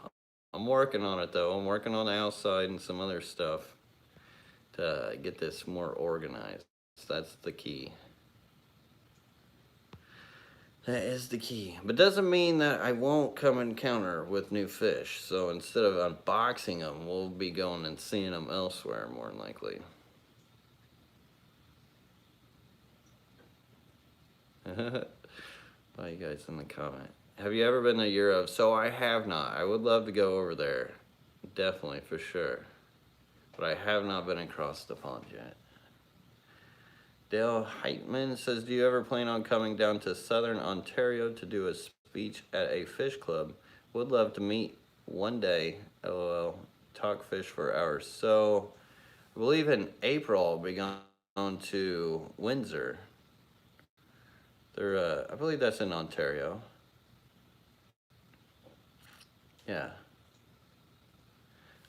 I'm working on it though. I'm working on the outside and some other stuff to get this more organized. That's the key. That is the key. But doesn't mean that I won't come encounter with new fish. So instead of unboxing them, we'll be going and seeing them elsewhere more than likely. Bye, you guys in the comment. Have you ever been to Europe? So I have not. I would love to go over there. Definitely, for sure. But I have not been across the pond yet. Dale Heitman says, do you ever plan on coming down to Southern Ontario to do a speech at a fish club? Would love to meet one day. LOL. Talk fish for hours. So I believe in April I'll be going to Windsor. I believe that's in Ontario. Yeah.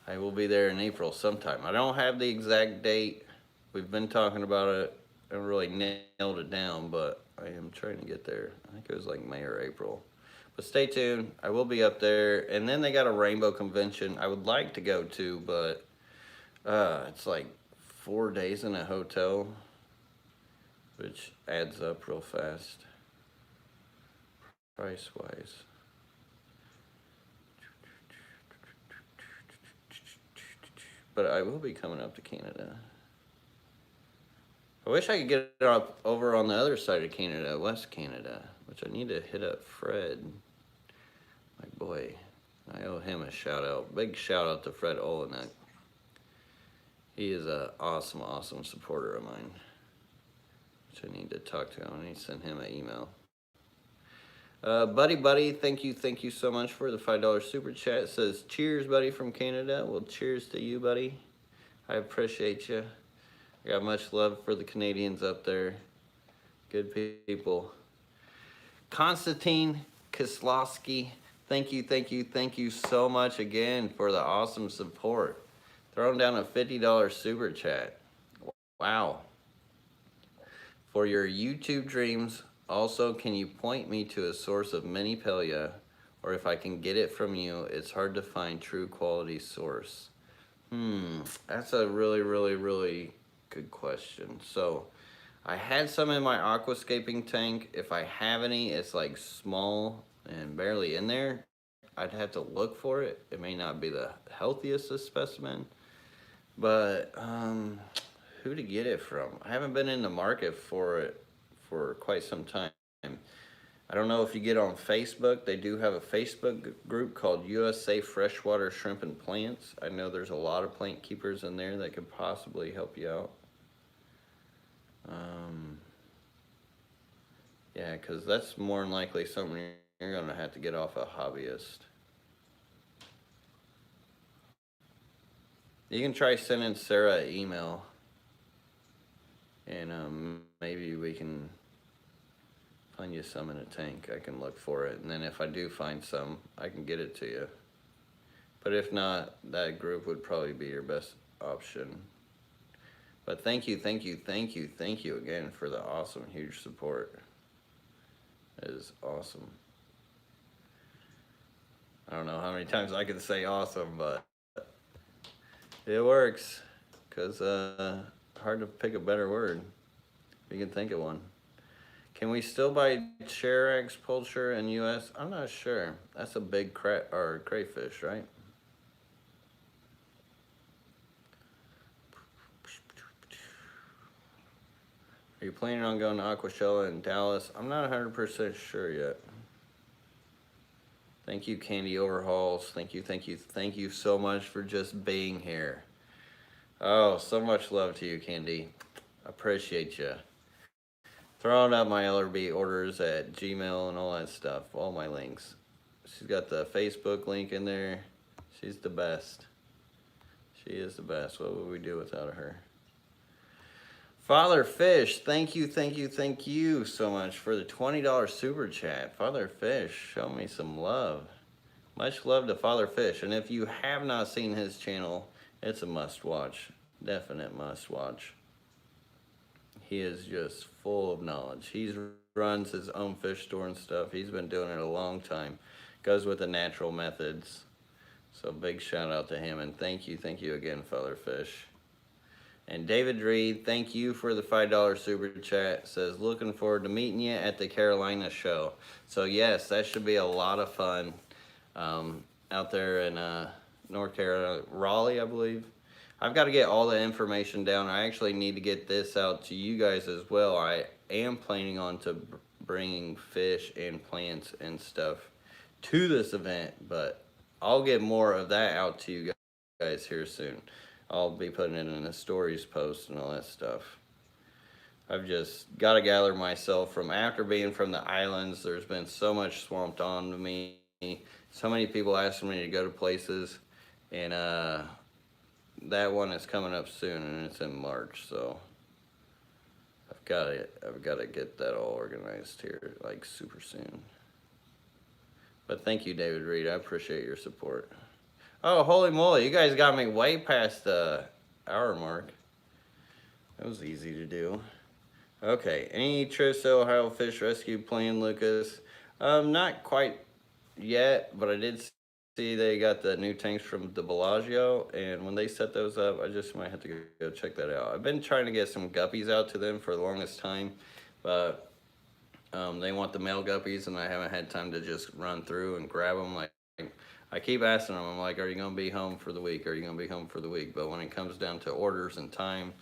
I will be there in April sometime. I don't have the exact date. We've been talking about it. I haven't really nailed it down, but I am trying to get there. I think it was like May or April. But stay tuned. I will be up there. And then they got a rainbow convention I would like to go to, but it's like 4 days in a hotel, which adds up real fast, price-wise. But I will be coming up to Canada. I wish I could get it up over on the other side of Canada, West Canada, which I need to hit up Fred, my boy. I owe him a shout out. Big shout out to Fred Olenek. He is an awesome, awesome supporter of mine, which I need to talk to him. I need to send him an email. Buddy, thank you so much for the $5 super chat. It says, cheers, buddy, from Canada. Well, cheers to you, buddy. I appreciate you. I got much love for the Canadians up there. Good people. Konstantin Kislowski, thank you so much again for the awesome support. Throwing down a $50 super chat. Wow. For your YouTube dreams, also, can you point me to a source of mini Pelia, or if I can get it from you, it's hard to find true quality source. That's a really, really, really good question. So, I had some in my aquascaping tank. If I have any, it's like small and barely in there. I'd have to look for it. It may not be the healthiest of specimen, but who to get it from? I haven't been in the market for it for quite some time. I don't know if you get on Facebook. They do have a Facebook group called USA Freshwater Shrimp and Plants. I know there's a lot of plant keepers in there that could possibly help you out. Yeah, because that's more than likely something you're going to have to get off a hobbyist. You can try sending Sarah an email, and maybe we can find you some in a tank. I can look for it, and then if I do find some, I can get it to you. But if not, that group would probably be your best option. But thank you again for the awesome, huge support. It is awesome. I don't know how many times I can say awesome, but it works. Because hard to pick a better word. You can think of one. Can we still buy Cherax Pulture in U.S.? I'm not sure. That's a big crayfish, right? Are you planning on going to Aquashella in Dallas? I'm not 100% sure yet. Thank you, Candy Overhauls. Thank you so much for just being here. Oh, so much love to you, Candy. Appreciate you. Throwing out my LRB orders at Gmail and all that stuff. All my links. She's got the Facebook link in there. She's the best. She is the best. What would we do without her? Father Fish, thank you so much for the $20 super chat. Father Fish, show me some love. Much love to Father Fish. And if you have not seen his channel, it's a must watch. Definite must watch. He is just full of knowledge. He runs his own fish store and stuff. He's been doing it a long time. Goes with the natural methods. So big shout out to him. And thank you again, Father Fish. And David Reed, thank you for the $5 super chat. Says, looking forward to meeting you at the Carolina show. So yes, that should be a lot of fun out there in North Carolina, Raleigh, I believe. I've got to get all the information down. I actually need to get this out to you guys as well. I am planning on bringing fish and plants and stuff to this event, but I'll get more of that out to you guys here soon. I'll be putting it in a stories post and all that stuff. I've just got to gather myself from after being from the islands. There's been so much swamped on to me. So many people asking me to go to places, and that one is coming up soon, and it's in March. So I've got to get that all organized here like super soon. But thank you, David Reed. I appreciate your support. Oh, holy moly, you guys got me way past the hour mark. That was easy to do. Okay, any trips to Ohio Fish Rescue plan, Lucas? Not quite yet, but I did see they got the new tanks from the Bellagio, and when they set those up, I just might have to go check that out. I've been trying to get some guppies out to them for the longest time, but they want the male guppies, and I haven't had time to just run through and grab them. Like, I keep asking them, I'm like, are you going to be home for the week? Are you going to be home for the week? But when it comes down to orders and time,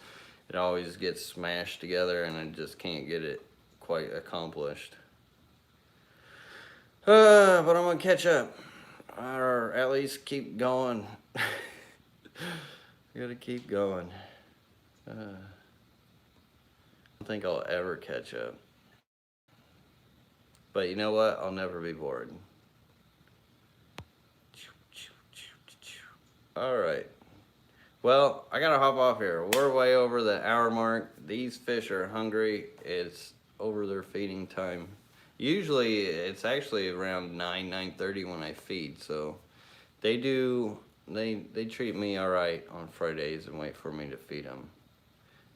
it always gets smashed together, and I just can't get it quite accomplished. But I'm going to catch up, or at least keep going. I got to keep going. I don't think I'll ever catch up. But you know what? I'll never be bored. All right. Well, I gotta hop off here. We're way over the hour mark. These fish are hungry. It's over their feeding time. Usually, it's actually around 9:30 when I feed. So they do they treat me all right on Fridays and wait for me to feed them.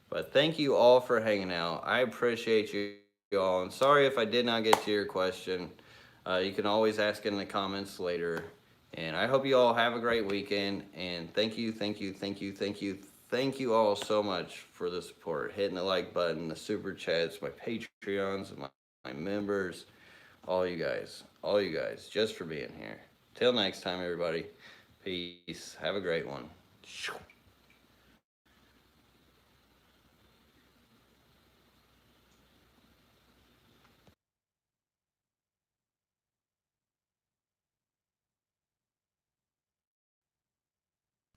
But thank you all for hanging out. I appreciate you all. And sorry if I did not get to your question. You can always ask in the comments later. And I hope you all have a great weekend. And thank you all so much for the support. Hitting the like button, the super chats, my Patreons, my members, all you guys, just for being here. Till next time, everybody. Peace. Have a great one.